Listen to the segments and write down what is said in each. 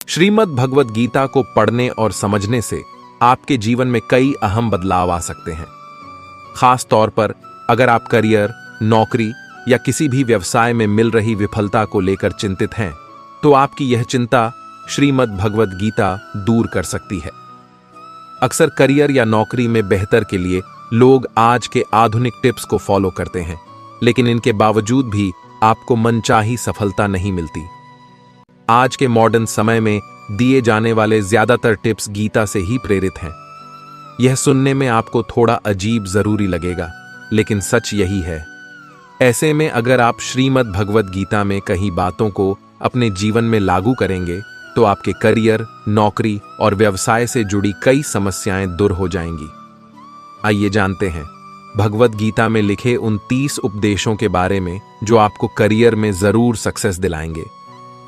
श्रीमद् भगवद गीता को पढ़ने और समझने से आपके जीवन में कई अहम बदलाव आ सकते हैं। खास तौर पर अगर आप करियर, नौकरी या किसी भी व्यवसाय में मिल रही विफलता को लेकर चिंतित हैं, तो आपकी यह चिंता श्रीमद् भगवद गीता दूर कर सकती है। अक्सर करियर या नौकरी में बेहतर के लिए लोग आज के आधुनिक टिप्स को फॉलो करते हैं, लेकिन इनके बावजूद भी आपको मनचाही सफलता नहीं मिलती। आज के मॉडर्न समय में दिए जाने वाले ज्यादातर टिप्स गीता से ही प्रेरित हैं। यह सुनने में आपको थोड़ा अजीब जरूरी लगेगा, लेकिन सच यही है। ऐसे में अगर आप श्रीमद् भगवद गीता में कही बातों को अपने जीवन में लागू करेंगे, तो आपके करियर, नौकरी और व्यवसाय से जुड़ी कई समस्याएं दूर हो जाएंगी। आइए जानते हैं भगवद गीता में लिखे उन 30 उपदेशों के बारे में जो आपको करियर में जरूर सक्सेस दिलाएंगे।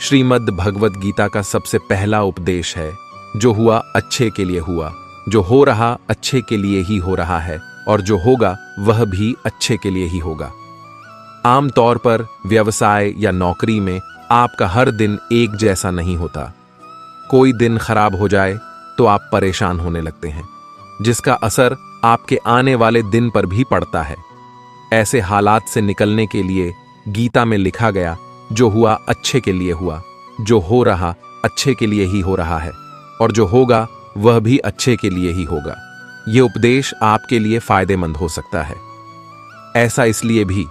श्रीमद् भगवद गीता का सबसे पहला उपदेश है, जो हुआ अच्छे के लिए हुआ, जो हो रहा अच्छे के लिए ही हो रहा है, और जो होगा वह भी अच्छे के लिए ही होगा। आमतौर पर व्यवसाय या नौकरी में आपका हर दिन एक जैसा नहीं होता। कोई दिन खराब हो जाए तो आप परेशान होने लगते हैं, जिसका असर आपके आने वाले दिन पर भी पड़ता है। ऐसे हालात से निकलने के लिए गीता में लिखा गया, जो हुआ अच्छे के लिए हुआ, जो हो रहा अच्छे के लिए ही हो रहा है, और जो होगा वह भी अच्छे के लिए ही होगा। यह उपदेश आपके लिए फायदेमंद हो सकता है। ऐसा इसलिए भी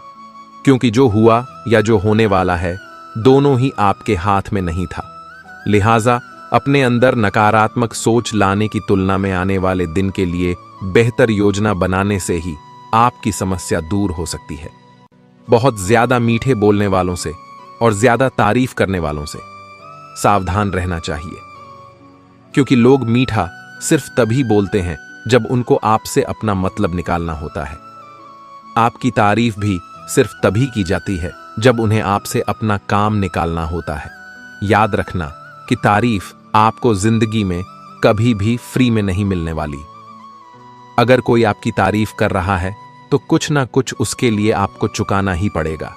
क्योंकि जो हुआ या जो होने वाला है, दोनों ही आपके हाथ में नहीं था। लिहाजा अपने अंदर नकारात्मक सोच लाने की तुलना में आने वाले दिन के लिए बेहतर योजना बनाने से ही आपकी समस्या दूर हो सकती है। बहुत ज्यादा मीठे बोलने वालों से और ज्यादा तारीफ करने वालों से सावधान रहना चाहिए, क्योंकि लोग मीठा सिर्फ तभी बोलते हैं जब उनको आपसे अपना मतलब निकालना होता है। आपकी तारीफ भी सिर्फ तभी की जाती है जब उन्हें आपसे अपना काम निकालना होता है। याद रखना कि तारीफ आपको जिंदगी में कभी भी फ्री में नहीं मिलने वाली। अगर कोई आपकी तारीफ कर रहा है तो कुछ ना कुछ उसके लिए आपको चुकाना ही पड़ेगा।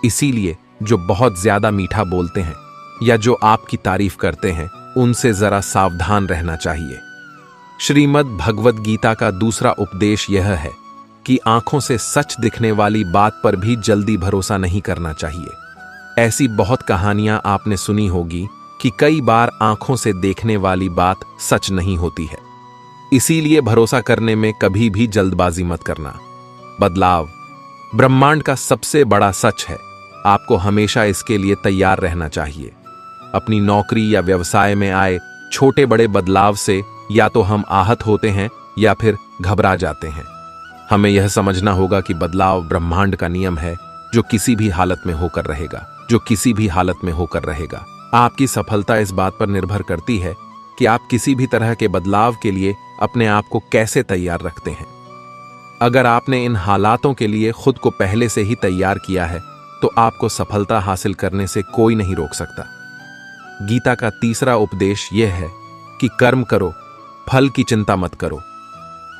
इसीलिए जो बहुत ज्यादा मीठा बोलते हैं या जो आपकी तारीफ करते हैं, उनसे जरा सावधान रहना चाहिए। श्रीमद् भगवद गीता का दूसरा उपदेश यह है कि आंखों से सच दिखने वाली बात पर भी जल्दी भरोसा नहीं करना चाहिए। ऐसी बहुत कहानियां आपने सुनी होगी कि कई बार आंखों से देखने वाली बात सच नहीं होती है। इसीलिए भरोसा करने में कभी भी जल्दबाजी मत करना। बदलाव ब्रह्मांड का सबसे बड़ा सच है। आपको हमेशा इसके लिए तैयार रहना चाहिए। अपनी नौकरी या व्यवसाय में आए छोटे बड़े बदलाव से या तो हम आहत होते हैं या फिर घबरा जाते हैं। हमें यह समझना होगा कि बदलाव ब्रह्मांड का नियम है, जो किसी भी हालत में होकर रहेगा। आपकी सफलता इस बात पर निर्भर करती है कि आप किसी भी तरह के बदलाव के लिए अपने आप को कैसे तैयार रखते हैं। अगर आपने इन हालातों के लिए खुद को पहले से ही तैयार किया है, तो आपको सफलता हासिल करने से कोई नहीं रोक सकता। गीता का तीसरा उपदेश यह है कि कर्म करो, फल की चिंता मत करो।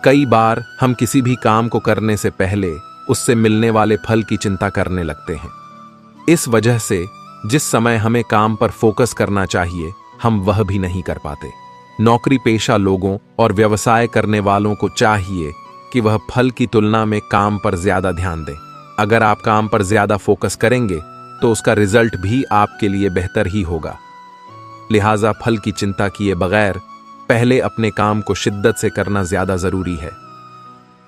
कई बार हम किसी भी काम को करने से पहले उससे मिलने वाले फल की चिंता करने लगते हैं। इस वजह से जिस समय हमें काम पर फोकस करना चाहिए, हम वह भी नहीं कर पाते। नौकरी पेशा लोगों और व्यवसाय करने वालों को चाहिए कि वह फल की तुलना में काम पर ज्यादा ध्यान दें। अगर आप काम पर ज्यादा फोकस करेंगे तो उसका रिजल्ट भी आपके लिए बेहतर ही होगा। लिहाजा फल की चिंता किए बगैर पहले अपने काम को शिद्दत से करना ज्यादा जरूरी है।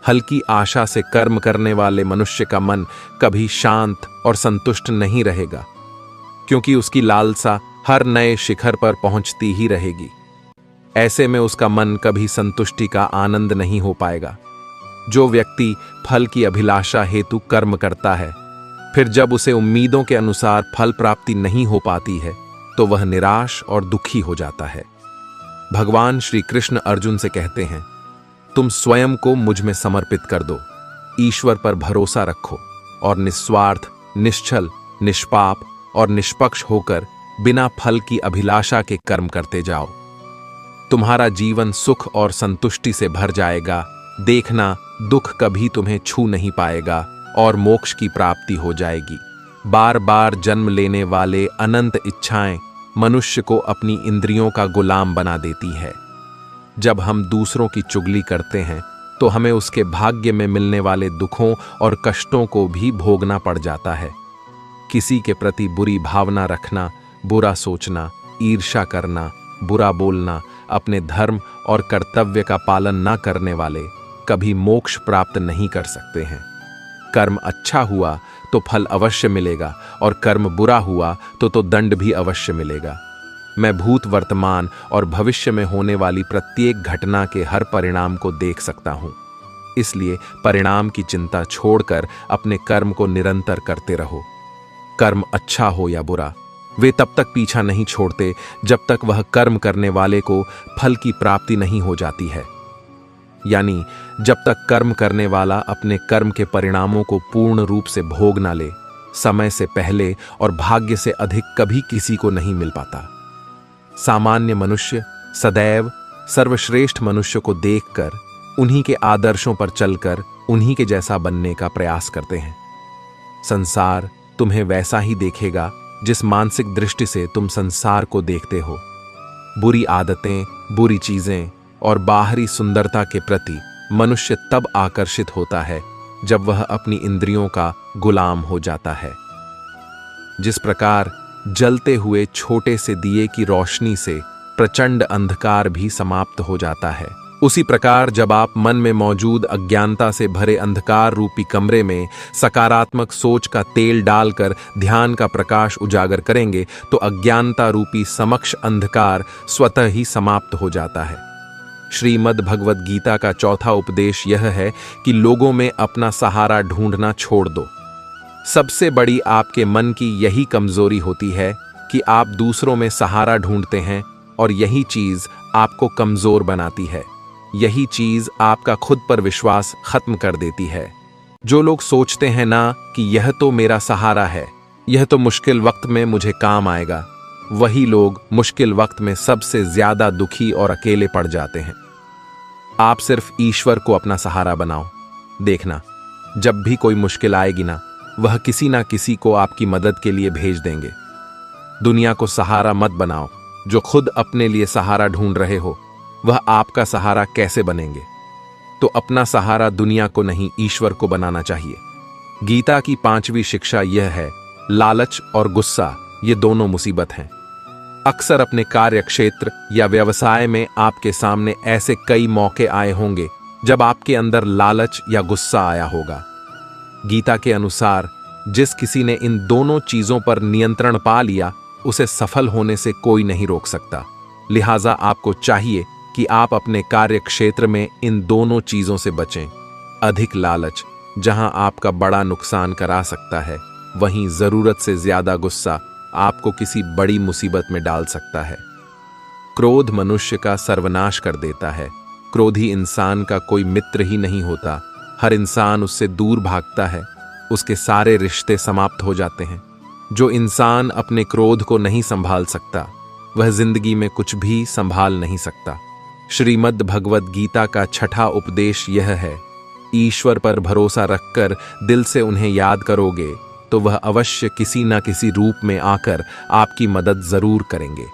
हल्की आशा से कर्म करने वाले मनुष्य का मन कभी शांत और संतुष्ट नहीं रहेगा, क्योंकि उसकी लालसा हर नए शिखर पर पहुंचती ही रहेगी। ऐसे में उसका मन कभी संतुष्टि का आनंद नहीं हो पाएगा। जो व्यक्ति फल की अभिलाषा हेतु कर्म करता है, फिर जब उसे उम्मीदों के अनुसार फल प्राप्ति नहीं हो पाती है, तो वह निराश और दुखी हो जाता है। भगवान श्री कृष्ण अर्जुन से कहते हैं, तुम स्वयं को मुझ में समर्पित कर दो, ईश्वर पर भरोसा रखो और निस्वार्थ, निश्चल, निष्पाप और निष्पक्ष होकर बिना फल की अभिलाषा के कर्म करते जाओ। तुम्हारा जीवन सुख और संतुष्टि से भर जाएगा। देखना, दुख कभी तुम्हें छू नहीं पाएगा और मोक्ष की प्राप्ति हो जाएगी। बार बार जन्म लेने वाले अनंत इच्छाएं मनुष्य को अपनी इंद्रियों का गुलाम बना देती है। जब हम दूसरों की चुगली करते हैं तो हमें उसके भाग्य में मिलने वाले दुखों और कष्टों को भी भोगना पड़ जाता है। किसी के प्रति बुरी भावना रखना, बुरा सोचना, ईर्ष्या करना, बुरा बोलना, अपने धर्म और कर्तव्य का पालन न करने वाले कभी मोक्ष प्राप्त नहीं कर सकते हैं। कर्म अच्छा हुआ तो फल अवश्य मिलेगा और कर्म बुरा हुआ तो दंड भी अवश्य मिलेगा। मैं भूत, वर्तमान और भविष्य में होने वाली प्रत्येक घटना के हर परिणाम को देख सकता हूं। इसलिए परिणाम की चिंता छोड़कर अपने कर्म को निरंतर करते रहो। कर्म अच्छा हो या बुरा, वे तब तक पीछा नहीं छोड़ते जब तक वह कर्म करने वाले को फल की प्राप्ति नहीं हो जाती है। यानी जब तक कर्म करने वाला अपने कर्म के परिणामों को पूर्ण रूप से भोग ना ले, समय से पहले और भाग्य से अधिक कभी किसी को नहीं मिल पाता। सामान्य मनुष्य सदैव सर्वश्रेष्ठ मनुष्य को देखकर, उन्हीं के आदर्शों पर चलकर उन्हीं के जैसा बनने का प्रयास करते हैं। संसार तुम्हें वैसा ही देखेगा जिस मानसिक दृष्टि से तुम संसार को देखते हो। बुरी आदतें, बुरी चीजें और बाहरी सुंदरता के प्रति मनुष्य तब आकर्षित होता है जब वह अपनी इंद्रियों का गुलाम हो जाता है। जिस प्रकार जलते हुए छोटे से दिए की रोशनी से प्रचंड अंधकार भी समाप्त हो जाता है, उसी प्रकार जब आप मन में मौजूद अज्ञानता से भरे अंधकार रूपी कमरे में सकारात्मक सोच का तेल डालकर ध्यान का प्रकाश उजागर करेंगे तो अज्ञानता रूपी समक्ष अंधकार स्वतः ही समाप्त हो जाता है। श्रीमद् भगवद गीता का चौथा उपदेश यह है कि लोगों में अपना सहारा ढूंढना छोड़ दो। सबसे बड़ी आपके मन की यही कमजोरी होती है कि आप दूसरों में सहारा ढूंढते हैं और यही चीज आपको कमजोर बनाती है। यही चीज आपका खुद पर विश्वास खत्म कर देती है। जो लोग सोचते हैं ना कि यह तो मेरा सहारा है, यह तो मुश्किल वक्त में मुझे काम आएगा, वही लोग मुश्किल वक्त में सबसे ज्यादा दुखी और अकेले पड़ जाते हैं। आप सिर्फ ईश्वर को अपना सहारा बनाओ। देखना, जब भी कोई मुश्किल आएगी ना, वह किसी ना किसी को आपकी मदद के लिए भेज देंगे। दुनिया को सहारा मत बनाओ। जो खुद अपने लिए सहारा ढूंढ रहे हो, वह आपका सहारा कैसे बनेंगे? तो अपना सहारा दुनिया को नहीं, ईश्वर को बनाना चाहिए। गीता की 5वीं शिक्षा यह है, लालच और गुस्सा ये दोनों मुसीबत हैं। अक्सर अपने कार्य क्षेत्र या व्यवसाय में आपके सामने ऐसे कई मौके आए होंगे जब आपके अंदर लालच या गुस्सा आया होगा। गीता के अनुसार जिस किसी ने इन दोनों चीजों पर नियंत्रण पा लिया, उसे सफल होने से कोई नहीं रोक सकता। लिहाजा आपको चाहिए कि आप अपने कार्य क्षेत्र में इन दोनों चीजों से बचें। अधिक लालच जहां आपका बड़ा नुकसान करा सकता है, वहीं जरूरत से ज्यादा गुस्सा आपको किसी बड़ी मुसीबत में डाल सकता है। क्रोध मनुष्य का सर्वनाश कर देता है। क्रोधी इंसान का कोई मित्र ही नहीं होता। हर इंसान उससे दूर भागता है। उसके सारे रिश्ते समाप्त हो जाते हैं। जो इंसान अपने क्रोध को नहीं संभाल सकता, वह जिंदगी में कुछ भी संभाल नहीं सकता। श्रीमद् भगवद गीता का 6ठा उपदेश यह है, ईश्वर पर भरोसा रखकर दिल से उन्हें याद करोगे तो वह अवश्य किसी न किसी रूप में आकर आपकी मदद जरूर करेंगे।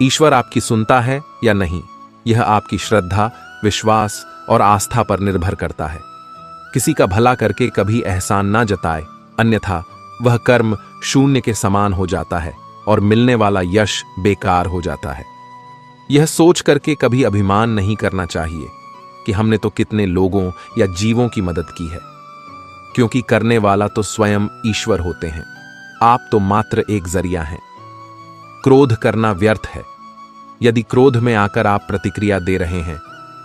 ईश्वर आपकी सुनता है या नहीं, यह आपकी श्रद्धा, विश्वास और आस्था पर निर्भर करता है। किसी का भला करके कभी एहसान ना जताए, अन्यथा वह कर्म शून्य के समान हो जाता है और मिलने वाला यश बेकार हो जाता है। यह सोच करके कभी अभिमान नहीं करना चाहिए कि हमने तो कितने लोगों या जीवों की मदद की है, क्योंकि करने वाला तो स्वयं ईश्वर होते हैं। आप तो मात्र एक जरिया हैं। क्रोध करना व्यर्थ है। यदि क्रोध में आकर आप प्रतिक्रिया दे रहे हैं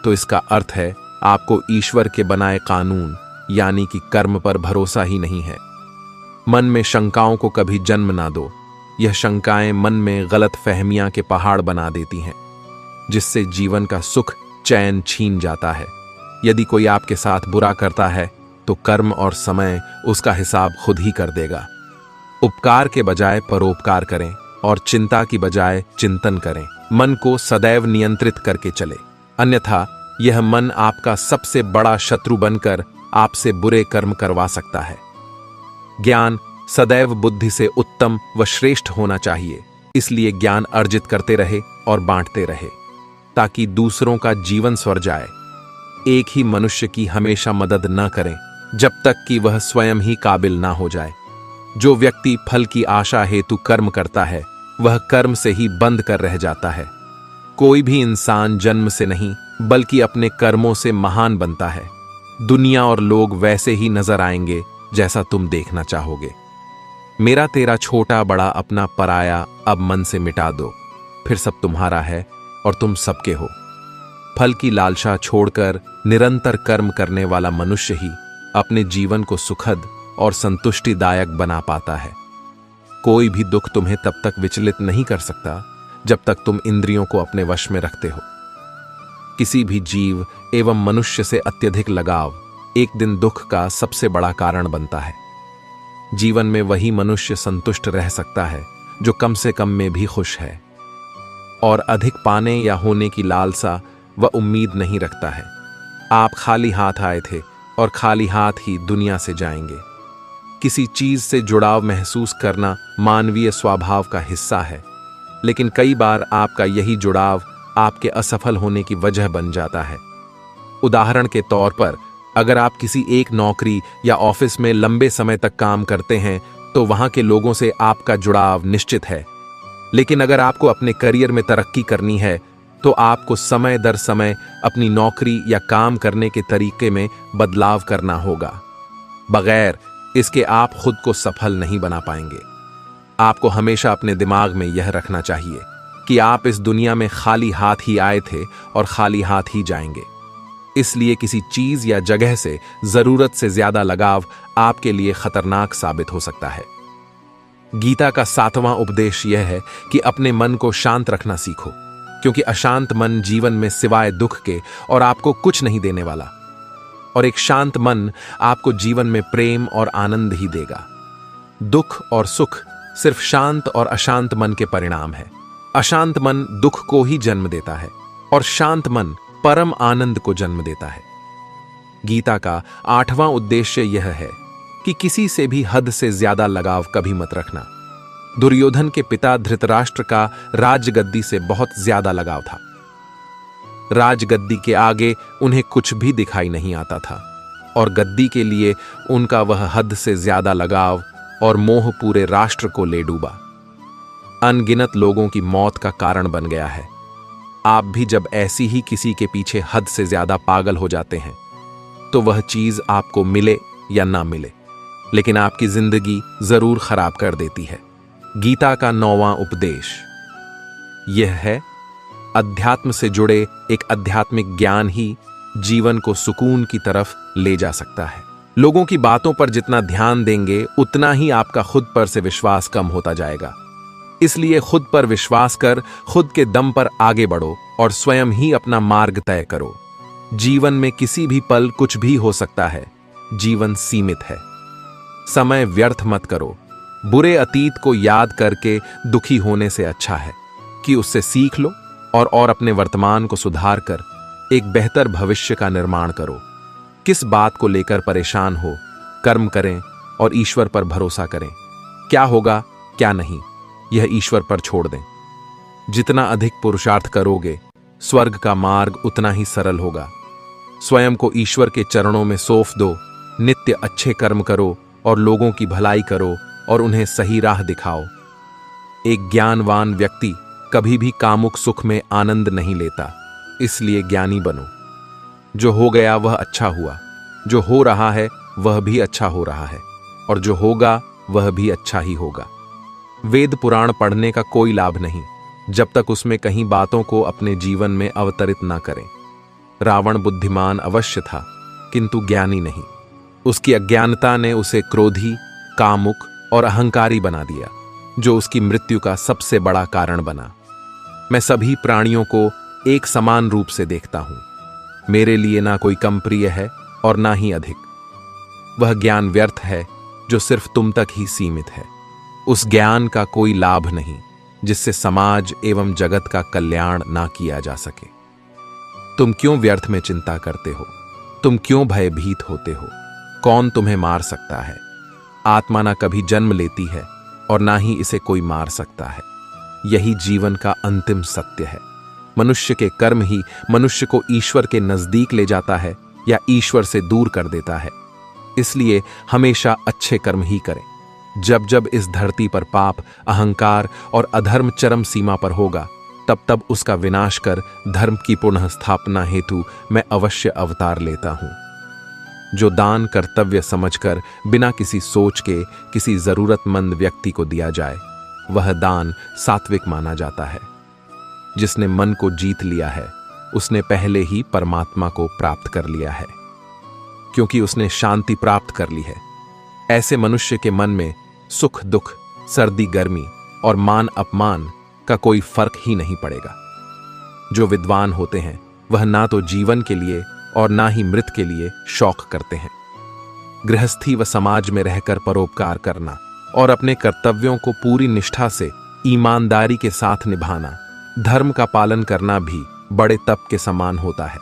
तो इसका अर्थ है आपको ईश्वर के बनाए कानून यानी कि कर्म पर भरोसा ही नहीं है। मन में शंकाओं को कभी जन्म ना दो। यह शंकाएं मन में गलत फहमियां के पहाड़ बना देती हैं, जिससे जीवन का सुख चैन छीन जाता है। यदि कोई आपके साथ बुरा करता है तो कर्म और समय उसका हिसाब खुद ही कर देगा। उपकार के बजाय परोपकार करें और चिंता की बजाय चिंतन करें। मन को सदैव नियंत्रित करके चले, अन्यथा यह मन आपका सबसे बड़ा शत्रु बनकर आपसे बुरे कर्म करवा सकता है। ज्ञान सदैव बुद्धि से उत्तम व श्रेष्ठ होना चाहिए। इसलिए ज्ञान अर्जित करते रहे और बांटते रहे ताकि दूसरों का जीवन स्वर जाए। एक ही मनुष्य की हमेशा मदद न करें जब तक कि वह स्वयं ही काबिल ना हो जाए। जो व्यक्ति फल की आशा हेतु कर्म करता है वह कर्म से ही बंद कर रह जाता है। कोई भी इंसान जन्म से नहीं बल्कि अपने कर्मों से महान बनता है। दुनिया और लोग वैसे ही नजर आएंगे जैसा तुम देखना चाहोगे। मेरा तेरा छोटा बड़ा अपना पराया अब मन से मिटा दो, फिर सब तुम्हारा है और तुम सबके हो। फल की लालसा छोड़कर निरंतर कर्म करने वाला मनुष्य ही अपने जीवन को सुखद और संतुष्टिदायक बना पाता है। कोई भी दुख तुम्हें तब तक विचलित नहीं कर सकता जब तक तुम इंद्रियों को अपने वश में रखते हो। किसी भी जीव एवं मनुष्य से अत्यधिक लगाव एक दिन दुख का सबसे बड़ा कारण बनता है। जीवन में वही मनुष्य संतुष्ट रह सकता है जो कम से कम में भी खुश है और अधिक पाने या होने की लालसा व उम्मीद नहीं रखता है। आप खाली हाथ आए थे और खाली हाथ ही दुनिया से जाएंगे। किसी चीज से जुड़ाव महसूस करना मानवीय स्वभाव का हिस्सा है, लेकिन कई बार आपका यही जुड़ाव आपके असफल होने की वजह बन जाता है। उदाहरण के तौर पर, अगर आप किसी एक नौकरी या ऑफिस में लंबे समय तक काम करते हैं तो वहां के लोगों से आपका जुड़ाव निश्चित है। लेकिन अगर आपको अपने करियर में तरक्की करनी है तो आपको समय दर समय अपनी नौकरी या काम करने के तरीके में बदलाव करना होगा। बगैर इसके आप खुद को सफल नहीं बना पाएंगे। आपको हमेशा अपने दिमाग में यह रखना चाहिए कि आप इस दुनिया में खाली हाथ ही आए थे और खाली हाथ ही जाएंगे। इसलिए किसी चीज या जगह से जरूरत से ज्यादा लगाव आपके लिए खतरनाक साबित हो सकता है। गीता का 7वां उपदेश यह है कि अपने मन को शांत रखना सीखो, क्योंकि अशांत मन जीवन में सिवाय दुख के और आपको कुछ नहीं देने वाला, और एक शांत मन आपको जीवन में प्रेम और आनंद ही देगा। दुख और सुख सिर्फ शांत और अशांत मन के परिणाम है। अशांत मन दुख को ही जन्म देता है और शांत मन परम आनंद को जन्म देता है। गीता का 8वां उद्देश्य यह है कि किसी से भी हद से ज्यादा लगाव कभी मत रखना। दुर्योधन के पिता धृतराष्ट्र का राजगद्दी से बहुत ज्यादा लगाव था। राजगद्दी के आगे उन्हें कुछ भी दिखाई नहीं आता था और गद्दी के लिए उनका वह हद से ज्यादा लगाव और मोह पूरे राष्ट्र को ले डूबा। अनगिनत लोगों की मौत का कारण बन गया है। आप भी जब ऐसी ही किसी के पीछे हद से ज्यादा पागल हो जाते हैं तो वह चीज आपको मिले या ना मिले, लेकिन आपकी जिंदगी जरूर खराब कर देती है। गीता का 9वां उपदेश यह है, अध्यात्म से जुड़े एक आध्यात्मिक ज्ञान ही जीवन को सुकून की तरफ ले जा सकता है। लोगों की बातों पर जितना ध्यान देंगे उतना ही आपका खुद पर से विश्वास कम होता जाएगा। इसलिए खुद पर विश्वास कर खुद के दम पर आगे बढ़ो और स्वयं ही अपना मार्ग तय करो। जीवन में किसी भी पल कुछ भी हो सकता है। जीवन सीमित है। समय व्यर्थ मत करो। बुरे अतीत को याद करके दुखी होने से अच्छा है कि उससे सीख लो और अपने वर्तमान को सुधार कर एक बेहतर भविष्य का निर्माण करो। किस बात को लेकर परेशान हो, कर्म करें और ईश्वर पर भरोसा करें। क्या होगा क्या नहीं, यह ईश्वर पर छोड़ दें। जितना अधिक पुरुषार्थ करोगे, स्वर्ग का मार्ग उतना ही सरल होगा। स्वयं को ईश्वर के चरणों में सौंप दो। नित्य अच्छे कर्म करो और लोगों की भलाई करो और उन्हें सही राह दिखाओ। एक ज्ञानवान व्यक्ति कभी भी कामुक सुख में आनंद नहीं लेता, इसलिए ज्ञानी बनो। जो हो गया वह अच्छा हुआ, जो हो रहा है वह भी अच्छा हो रहा है, और जो होगा वह भी अच्छा ही होगा। वेद पुराण पढ़ने का कोई लाभ नहीं जब तक उसमें कहीं बातों को अपने जीवन में अवतरित ना करें। रावण बुद्धिमान अवश्य था, किंतु ज्ञानी नहीं। उसकी अज्ञानता ने उसे क्रोधी, कामुक और अहंकारी बना दिया, जो उसकी मृत्यु का सबसे बड़ा कारण बना। मैं सभी प्राणियों को एक समान रूप से देखता हूं। मेरे लिए ना कोई कम प्रिय है और ना ही अधिक। वह ज्ञान व्यर्थ है जो सिर्फ तुम तक ही सीमित है। उस ज्ञान का कोई लाभ नहीं जिससे समाज एवं जगत का कल्याण ना किया जा सके। तुम क्यों व्यर्थ में चिंता करते हो? तुम क्यों भयभीत होते हो? कौन तुम्हें मार सकता है? आत्मा ना कभी जन्म लेती है और ना ही इसे कोई मार सकता है। यही जीवन का अंतिम सत्य है। मनुष्य के कर्म ही मनुष्य को ईश्वर के नजदीक ले जाता है या ईश्वर से दूर कर देता है। इसलिए हमेशा अच्छे कर्म ही करें। जब जब इस धरती पर पाप, अहंकार और अधर्म चरम सीमा पर होगा, तब तब उसका विनाश कर धर्म की पुनः स्थापना हेतु मैं अवश्य अवतार लेता हूं। जो दान कर्तव्य समझकर बिना किसी सोच के किसी जरूरतमंद व्यक्ति को दिया जाए, वह दान सात्विक माना जाता है। जिसने मन को जीत लिया है, उसने पहले ही परमात्मा को प्राप्त कर लिया है, क्योंकि उसने शांति प्राप्त कर ली है। ऐसे मनुष्य के मन में सुख दुख, सर्दी गर्मी और मान अपमान का कोई फर्क ही नहीं पड़ेगा। जो विद्वान होते हैं, वह ना तो जीवन के लिए और ना ही मृत के लिए शौक करते हैं। गृहस्थी व समाज में रहकर परोपकार करना और अपने कर्तव्यों को पूरी निष्ठा से ईमानदारी के साथ निभाना, धर्म का पालन करना भी बड़े तप के समान होता है।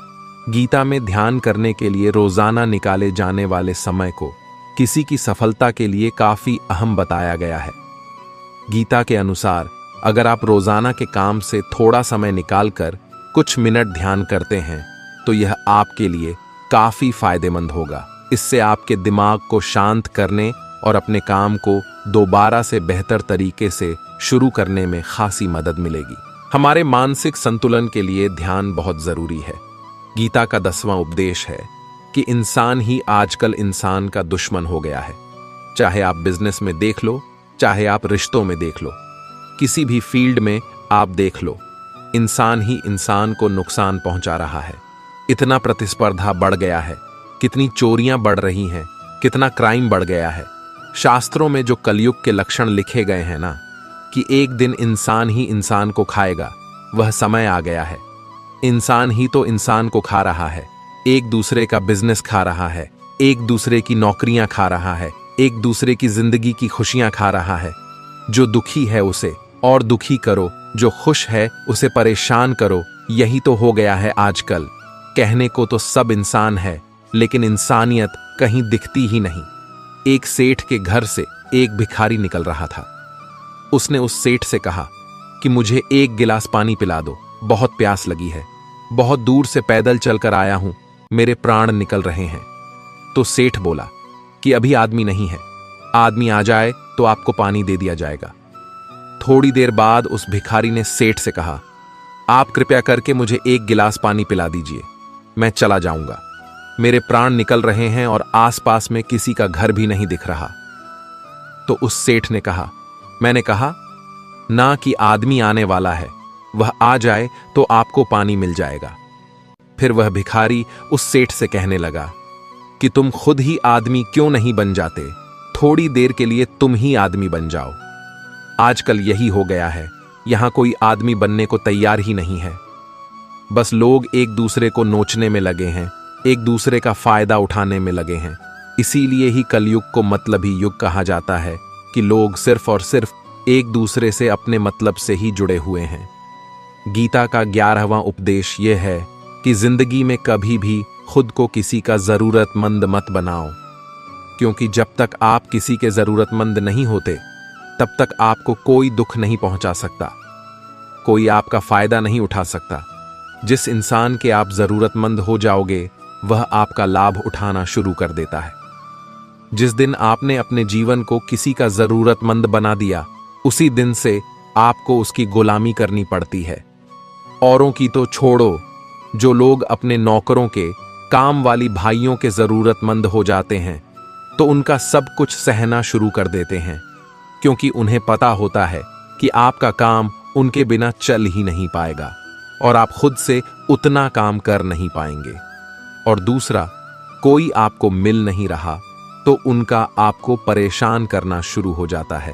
गीता में ध्यान करने के लिए रोजाना निकाले जाने वाले समय को किसी की सफलता के लिए काफी अहम बताया गया है। गीता के अनुसार अगर आप रोजाना के काम से थोड़ा समय निकालकर कुछ मिनट ध्यान करते हैं, तो यह आपके लिए काफी फायदेमंद होगा। इससे आपके दिमाग को शांत करने और अपने काम को दोबारा से बेहतर तरीके से शुरू करने में खासी मदद मिलेगी। हमारे मानसिक संतुलन के लिए ध्यान बहुत जरूरी है। गीता का 10वां उपदेश है कि इंसान ही आजकल इंसान का दुश्मन हो गया है। चाहे आप बिजनेस में देख लो, चाहे आप रिश्तों में देख लो, किसी भी फील्ड में आप देख लो, इंसान ही इंसान को नुकसान पहुंचा रहा है। इतना प्रतिस्पर्धा बढ़ गया है, कितनी चोरियां बढ़ रही हैं, कितना क्राइम बढ़ गया है। शास्त्रों में जो कलयुग के लक्षण लिखे गए हैं ना, कि एक दिन इंसान ही इंसान को खाएगा, वह समय आ गया है। इंसान ही तो इंसान को खा रहा है, एक दूसरे का बिजनेस खा रहा है, एक दूसरे की नौकरियां खा रहा है, एक दूसरे की जिंदगी की खुशियां खा रहा है। जो दुखी है उसे और दुखी करो, जो खुश है उसे परेशान करो। यही तो हो गया है आजकल। कहने को तो सब इंसान है, लेकिन इंसानियत कहीं दिखती ही नहीं। एक सेठ के घर से एक भिखारी निकल रहा था। उसने उस सेठ से कहा कि मुझे एक गिलास पानी पिला दो, बहुत प्यास लगी है, बहुत दूर से पैदल चलकर आया हूं, मेरे प्राण निकल रहे हैं। तो सेठ बोला कि अभी आदमी नहीं है, आदमी आ जाए तो आपको पानी दे दिया जाएगा। थोड़ी देर बाद उस भिखारी ने सेठ से कहा, आप कृपया करके मुझे एक गिलास पानी पिला दीजिए, मैं चला जाऊंगा, मेरे प्राण निकल रहे हैं और आसपास में किसी का घर भी नहीं दिख रहा। तो उस सेठ ने कहा, मैंने कहा ना कि आदमी आने वाला है, वह आ जाए तो आपको पानी मिल जाएगा। फिर वह भिखारी उस सेठ से कहने लगा कि तुम खुद ही आदमी क्यों नहीं बन जाते, थोड़ी देर के लिए तुम ही आदमी बन जाओ। आजकल यही हो गया है, यहां कोई आदमी बनने को तैयार ही नहीं है। बस लोग एक दूसरे को नोचने में लगे हैं, एक दूसरे का फायदा उठाने में लगे हैं। इसीलिए ही कलयुग को मतलबी युग कहा जाता है कि लोग सिर्फ और सिर्फ एक दूसरे से अपने मतलब से ही जुड़े हुए हैं। गीता का 11वां उपदेश यह है कि जिंदगी में कभी भी खुद को किसी का जरूरतमंद मत बनाओ, क्योंकि जब तक आप किसी के जरूरतमंद नहीं होते, तब तक आपको कोई दुख नहीं पहुंचा सकता, कोई आपका फायदा नहीं उठा सकता। जिस इंसान के आप जरूरतमंद हो जाओगे, वह आपका लाभ उठाना शुरू कर देता है। जिस दिन आपने अपने जीवन को किसी का जरूरतमंद बना दिया, उसी दिन से आपको उसकी गुलामी करनी पड़ती है। औरों की तो छोड़ो, जो लोग अपने नौकरों के, काम वाली भाइयों के जरूरतमंद हो जाते हैं, तो उनका सब कुछ सहना शुरू कर देते हैं, क्योंकि उन्हें पता होता है कि आपका काम उनके बिना चल ही नहीं पाएगा और आप खुद से उतना काम कर नहीं पाएंगे। और दूसरा, कोई आपको मिल नहीं रहा तो उनका आपको परेशान करना शुरू हो जाता है।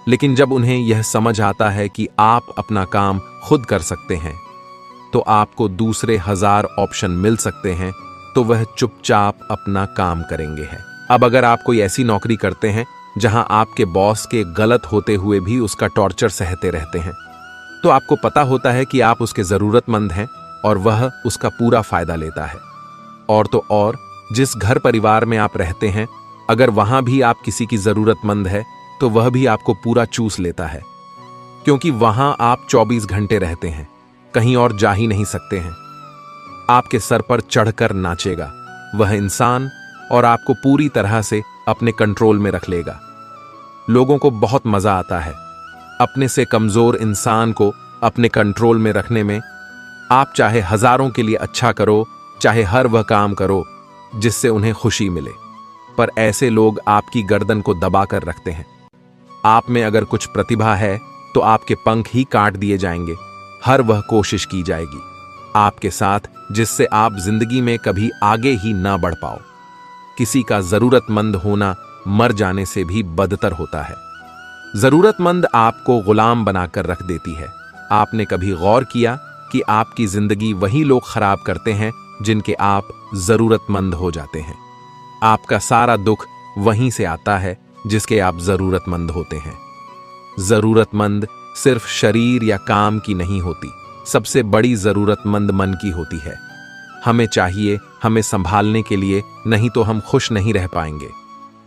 लेकिन जब उन्हें यह समझ आता है कि आप अपना काम खुद कर सकते हैं, तो आपको दूसरे 1000 ऑप्शन मिल सकते हैं, तो वह चुपचाप अपना काम करेंगे हैं। अब अगर आप कोई ऐसी नौकरी करते हैं जहां आपके बॉस के गलत होते हुए भी उसका टॉर्चर सहते रहते हैं, तो आपको पता होता है कि आप उसके जरूरतमंद हैं और वह उसका पूरा फायदा लेता है। और तो और, जिस घर परिवार में आप रहते हैं, अगर वहां भी आप किसी की जरूरतमंद है, तो वह भी आपको पूरा चूस लेता है। क्योंकि वहां आप 24 घंटे रहते हैं, कहीं और जा ही नहीं सकते हैं। आपके सर पर चढ़कर नाचेगा वह इंसान और आपको पूरी तरह से अपने कंट्रोल में रख लेगा। लोगों को बहुत मजा आता है अपने से कमजोर इंसान को अपने कंट्रोल में रखने में। आप चाहे हजारों के लिए अच्छा करो, चाहे हर वह काम करो जिससे उन्हें खुशी मिले, पर ऐसे लोग आपकी गर्दन को दबाकर रखते हैं। आप में अगर कुछ प्रतिभा है तो आपके पंख ही काट दिए जाएंगे। हर वह कोशिश की जाएगी आपके साथ जिससे आप जिंदगी में कभी आगे ही ना बढ़ पाओ। किसी का जरूरतमंद होना मर जाने से भी बदतर होता है। जरूरतमंद आपको गुलाम बनाकर रख देती है। आपने कभी गौर किया कि आपकी जिंदगी वही लोग खराब करते हैं जिनके आप जरूरतमंद हो जाते हैं। आपका सारा दुख वहीं से आता है जिसके आप जरूरतमंद होते हैं। जरूरतमंद सिर्फ शरीर या काम की नहीं होती, सबसे बड़ी जरूरतमंद मन की होती है। हमें चाहिए हमें संभालने के लिए, नहीं तो हम खुश नहीं रह पाएंगे।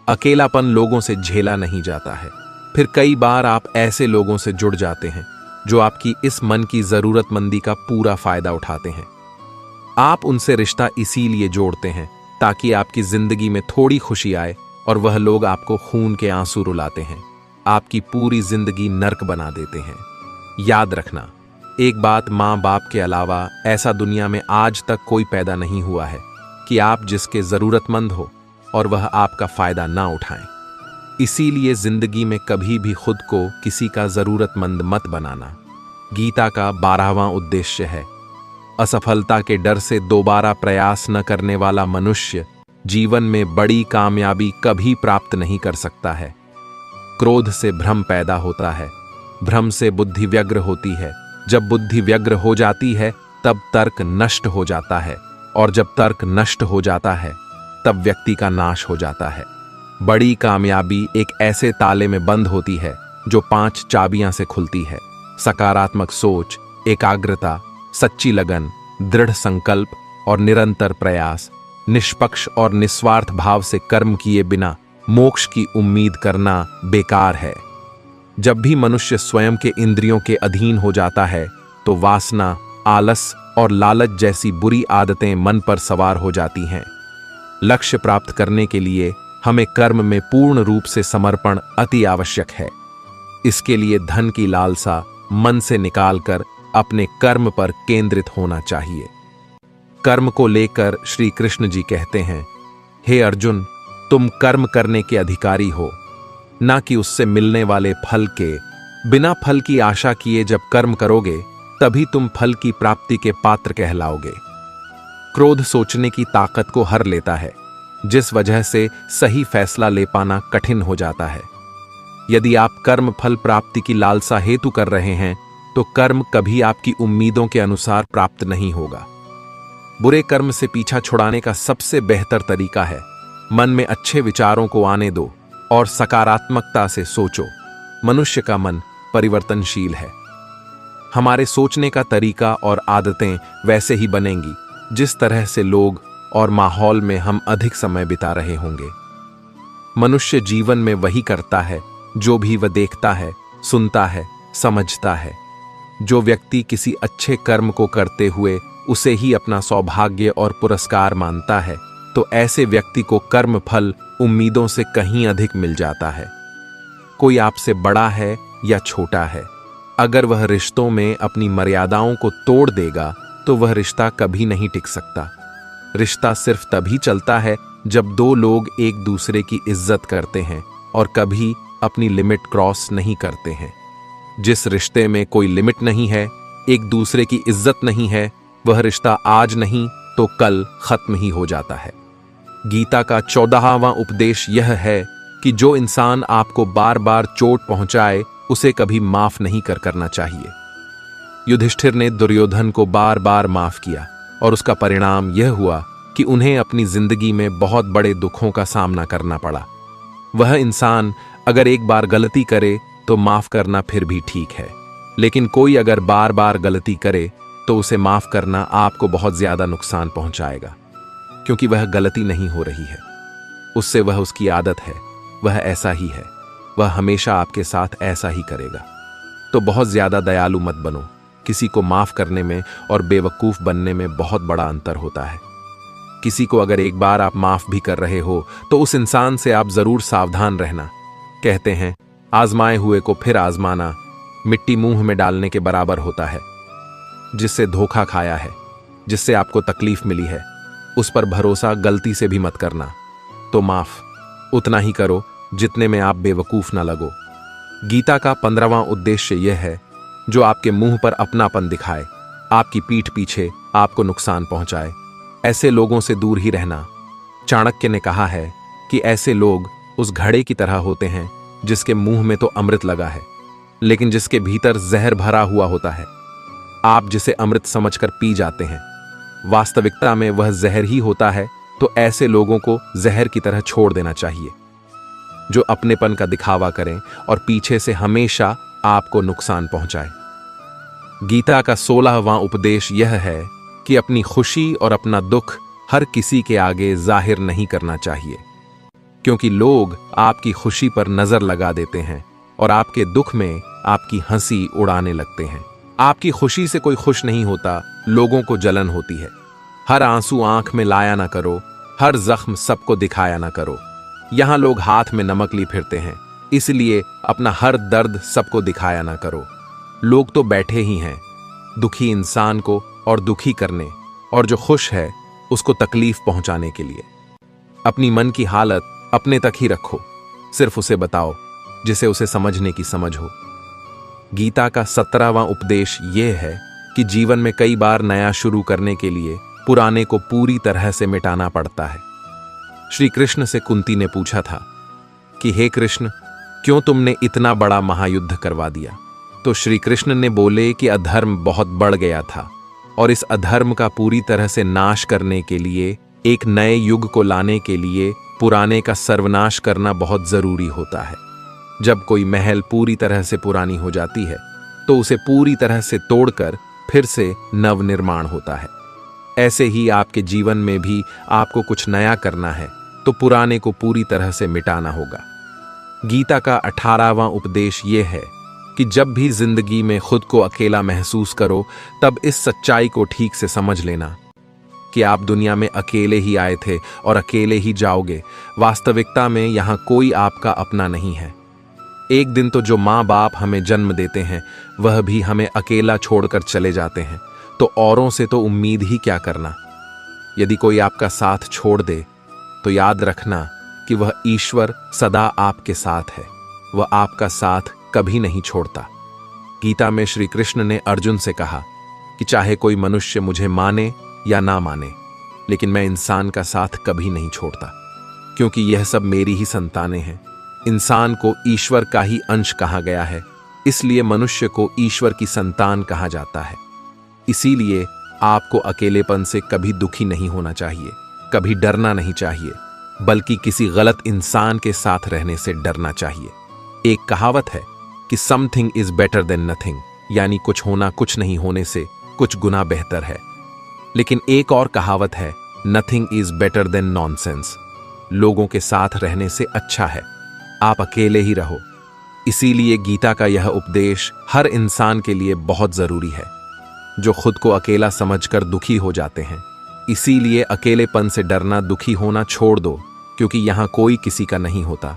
अकेलापन लोगों से झेला नहीं जाता है। फिर कई बार आप ऐसे लोगों से जुड़ जाते हैं जो आपकी इस मन की जरूरतमंदी का पूरा फायदा उठाते हैं। आप उनसे रिश्ता इसीलिए जोड़ते हैं ताकि आपकी जिंदगी में थोड़ी खुशी आए, और वह लोग आपको खून के आंसू रुलाते हैं, आपकी पूरी जिंदगी नर्क बना देते हैं। याद रखना, एक बात माँ बाप के अलावा ऐसा दुनिया में आज तक कोई पैदा नहीं हुआ है कि आप जिसके जरूरतमंद हो और वह आपका फायदा ना उठाएं। इसीलिए जिंदगी में कभी भी खुद को किसी का जरूरतमंद मत बनाना। गीता का 12वां उद्देश्य है, असफलता के डर से दोबारा प्रयास न करने वाला मनुष्य जीवन में बड़ी कामयाबी कभी प्राप्त नहीं कर सकता है। क्रोध से भ्रम पैदा होता है, भ्रम से बुद्धि व्यग्र होती है, जब बुद्धि व्यग्र हो जाती है तब तर्क नष्ट हो जाता है, और जब तर्क नष्ट हो जाता है तब व्यक्ति का नाश हो जाता है। बड़ी कामयाबी एक ऐसे ताले में बंद होती है जो 5 चाबियां से खुलती है: सकारात्मक सोच, एकाग्रता, सच्ची लगन, दृढ़ संकल्प और निरंतर प्रयास। निष्पक्ष और निस्वार्थ भाव से कर्म किए बिना मोक्ष की उम्मीद करना बेकार है। जब भी मनुष्य स्वयं के इंद्रियों के अधीन हो जाता है तो वासना, आलस और लालच जैसी बुरी आदतें मन पर सवार हो जाती हैं। लक्ष्य प्राप्त करने के लिए हमें कर्म में पूर्ण रूप से समर्पण अति आवश्यक है। इसके लिए धन की लालसा मन से निकालकर अपने कर्म पर केंद्रित होना चाहिए। कर्म को लेकर श्री कृष्ण जी कहते हैं, हे अर्जुन, तुम कर्म करने के अधिकारी हो, ना कि उससे मिलने वाले फल के। बिना फल की आशा किए जब कर्म करोगे तभी तुम फल की प्राप्ति के पात्र कहलाओगे। क्रोध सोचने की ताकत को हर लेता है, जिस वजह से सही फैसला ले पाना कठिन हो जाता है। यदि आप कर्म फल प्राप्ति की लालसा हेतु कर रहे हैं तो कर्म कभी आपकी उम्मीदों के अनुसार प्राप्त नहीं होगा। बुरे कर्म से पीछा छुड़ाने का सबसे बेहतर तरीका है मन में अच्छे विचारों को आने दो और सकारात्मकता से सोचो। मनुष्य का मन परिवर्तनशील है। हमारे सोचने का तरीका और आदतें वैसे ही बनेंगी जिस तरह से लोग और माहौल में हम अधिक समय बिता रहे होंगे। मनुष्य जीवन में वही करता है जो भी वह देखता है, सुनता है, समझता है। जो व्यक्ति किसी अच्छे कर्म को करते हुए उसे ही अपना सौभाग्य और पुरस्कार मानता है, तो ऐसे व्यक्ति को कर्म फल उम्मीदों से कहीं अधिक मिल जाता है। कोई आपसे बड़ा है या छोटा है, अगर वह रिश्तों में अपनी मर्यादाओं को तोड़ देगा तो वह रिश्ता कभी नहीं टिक सकता। रिश्ता सिर्फ तभी चलता है जब दो लोग एक दूसरे की इज्जत करते हैं और कभी अपनी लिमिट क्रॉस नहीं करते हैं। जिस रिश्ते में कोई लिमिट नहीं है, एक दूसरे की इज्जत नहीं है, वह रिश्ता आज नहीं तो कल खत्म ही हो जाता है। गीता का 14वां उपदेश यह है कि जो इंसान आपको बार बार चोट पहुंचाए उसे कभी माफ नहीं करना चाहिए। युधिष्ठिर ने दुर्योधन को बार बार माफ किया और उसका परिणाम यह हुआ कि उन्हें अपनी जिंदगी में बहुत बड़े दुखों का सामना करना पड़ा। वह इंसान अगर एक बार गलती करे तो माफ करना फिर भी ठीक है, लेकिन कोई अगर बार बार गलती करे तो उसे माफ करना आपको बहुत ज्यादा नुकसान पहुंचाएगा, क्योंकि वह गलती नहीं हो रही है, उससे वह उसकी आदत है, वह ऐसा ही है, वह हमेशा आपके साथ ऐसा ही करेगा। तो बहुत ज्यादा दयालु मत बनो। किसी को माफ करने में और बेवकूफ बनने में बहुत बड़ा अंतर होता है। किसी को अगर एक बार आप माफ भी कर रहे हो तो उस इंसान से आप जरूर सावधान रहना। कहते हैं आजमाए हुए को फिर आजमाना मिट्टी मुंह में डालने के बराबर होता है। जिससे धोखा खाया है, जिससे आपको तकलीफ मिली है, उस पर भरोसा गलती से भी मत करना। तो माफ उतना ही करो जितने में आप बेवकूफ ना लगो। गीता का 15वां उद्देश्य यह है जो आपके मुंह पर अपनापन दिखाए, आपकी पीठ पीछे आपको नुकसान पहुंचाए। ऐसे लोगों से दूर ही रहना। चाणक्य ने कहा है कि ऐसे लोग उस घड़े की तरह होते हैं जिसके मुंह में तो अमृत लगा है लेकिन जिसके भीतर जहर भरा हुआ होता है। आप जिसे अमृत समझकर पी जाते हैं, वास्तविकता में वह जहर ही होता है। तो ऐसे लोगों को जहर की तरह छोड़ देना चाहिए जो अपनेपन का दिखावा करें और पीछे से हमेशा आपको नुकसान पहुंचाए। गीता का 16वां उपदेश यह है कि अपनी खुशी और अपना दुख हर किसी के आगे जाहिर नहीं करना चाहिए, क्योंकि लोग आपकी खुशी पर नजर लगा देते हैं और आपके दुख में आपकी हंसी उड़ाने लगते हैं। आपकी खुशी से कोई खुश नहीं होता, लोगों को जलन होती है। हर आंसू आंख में लाया ना करो, हर जख्म सबको दिखाया ना करो। यहां लोग हाथ में नमक ली फिरते हैं, इसलिए अपना हर दर्द सबको दिखाया ना करो। लोग तो बैठे ही हैं दुखी इंसान को और दुखी करने, और जो खुश है उसको तकलीफ पहुंचाने के लिए। अपनी मन की हालत अपने तक ही रखो, सिर्फ उसे बताओ जिसे उसे समझने की समझ हो। गीता का 17वां उपदेश यह है कि जीवन में कई बार नया शुरू करने के लिए पुराने को पूरी तरह से मिटाना पड़ता है। श्री कृष्ण से कुंती ने पूछा था कि हे कृष्ण, क्यों तुमने इतना बड़ा महायुद्ध करवा दिया? तो श्री कृष्ण ने बोले कि अधर्म बहुत बढ़ गया था और इस अधर्म का पूरी तरह से नाश करने के लिए, एक नए युग को लाने के लिए पुराने का सर्वनाश करना बहुत जरूरी होता है। जब कोई महल पूरी तरह से पुरानी हो जाती है तो उसे पूरी तरह से तोड़कर फिर से नवनिर्माण होता है। ऐसे ही आपके जीवन में भी आपको कुछ नया करना है तो पुराने को पूरी तरह से मिटाना होगा। गीता का 18वां उपदेश यह है कि जब भी जिंदगी में खुद को अकेला महसूस करो तब इस सच्चाई को ठीक से समझ लेना कि आप दुनिया में अकेले ही आए थे और अकेले ही जाओगे। वास्तविकता में यहां कोई आपका अपना नहीं है। एक दिन तो जो माँ बाप हमें जन्म देते हैं वह भी हमें अकेला छोड़कर चले जाते हैं, तो औरों से तो उम्मीद ही क्या करना। यदि कोई आपका साथ छोड़ दे तो याद रखना कि वह ईश्वर सदा आपके साथ है, वह आपका साथ कभी नहीं छोड़ता। गीता में श्री कृष्ण ने अर्जुन से कहा कि चाहे कोई मनुष्य मुझे माने या ना माने, लेकिन मैं इंसान का साथ कभी नहीं छोड़ता, क्योंकि यह सब मेरी ही संतानें हैं। इंसान को ईश्वर का ही अंश कहा गया है, इसलिए मनुष्य को ईश्वर की संतान कहा जाता है। इसीलिए आपको अकेलेपन से कभी दुखी नहीं होना चाहिए, कभी डरना नहीं चाहिए, बल्कि किसी गलत इंसान के साथ रहने से डरना चाहिए। एक कहावत है कि something is better than nothing, यानी कुछ होना कुछ नहीं होने से कुछ गुना बेहतर है। लेकिन एक और कहावत है, nothing is better than nonsense, लोगों के साथ रहने से अच्छा है आप अकेले ही रहो। इसीलिए गीता का यह उपदेश हर इंसान के लिए बहुत जरूरी है जो खुद को अकेला समझकर दुखी हो जाते हैं। इसीलिए अकेलेपन से डरना, दुखी होना छोड़ दो, क्योंकि यहां कोई किसी का नहीं होता।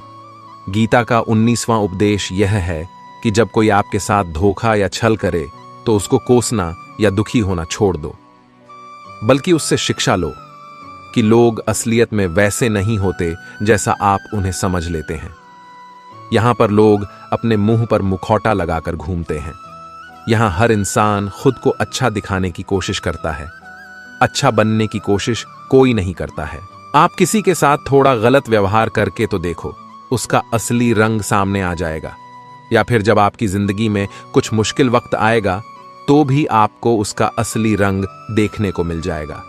गीता का 19वां उपदेश यह है कि जब कोई आपके साथ धोखा या छल करे तो उसको कोसना या दुखी होना छोड़ दो, बल्कि उससे शिक्षा लो कि लोग असलियत में वैसे नहीं होते जैसा आप उन्हें समझ लेते हैं। यहां पर लोग अपने मुंह पर मुखौटा लगाकर घूमते हैं। यहां हर इंसान खुद को अच्छा दिखाने की कोशिश करता है, अच्छा बनने की कोशिश कोई नहीं करता है। आप किसी के साथ थोड़ा गलत व्यवहार करके तो देखो, उसका असली रंग सामने आ जाएगा। या फिर जब आपकी जिंदगी में कुछ मुश्किल वक्त आएगा तो भी आपको उसका असली रंग देखने को मिल जाएगा।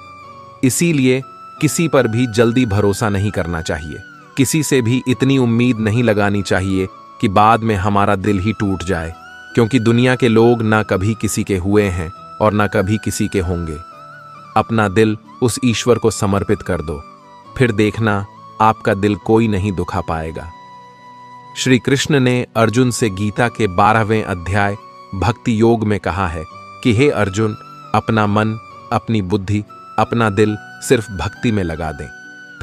इसीलिए किसी पर भी जल्दी भरोसा नहीं करना चाहिए, किसी से भी इतनी उम्मीद नहीं लगानी चाहिए कि बाद में हमारा दिल ही टूट जाए, क्योंकि दुनिया के लोग ना कभी किसी के हुए हैं और ना कभी किसी के होंगे। अपना दिल उस ईश्वर को समर्पित कर दो, फिर देखना आपका दिल कोई नहीं दुखा पाएगा। श्री कृष्ण ने अर्जुन से गीता के 12वें अध्याय भक्ति योग में कहा है कि हे अर्जुन, अपना मन, अपनी बुद्धि, अपना दिल सिर्फ भक्ति में लगा दें,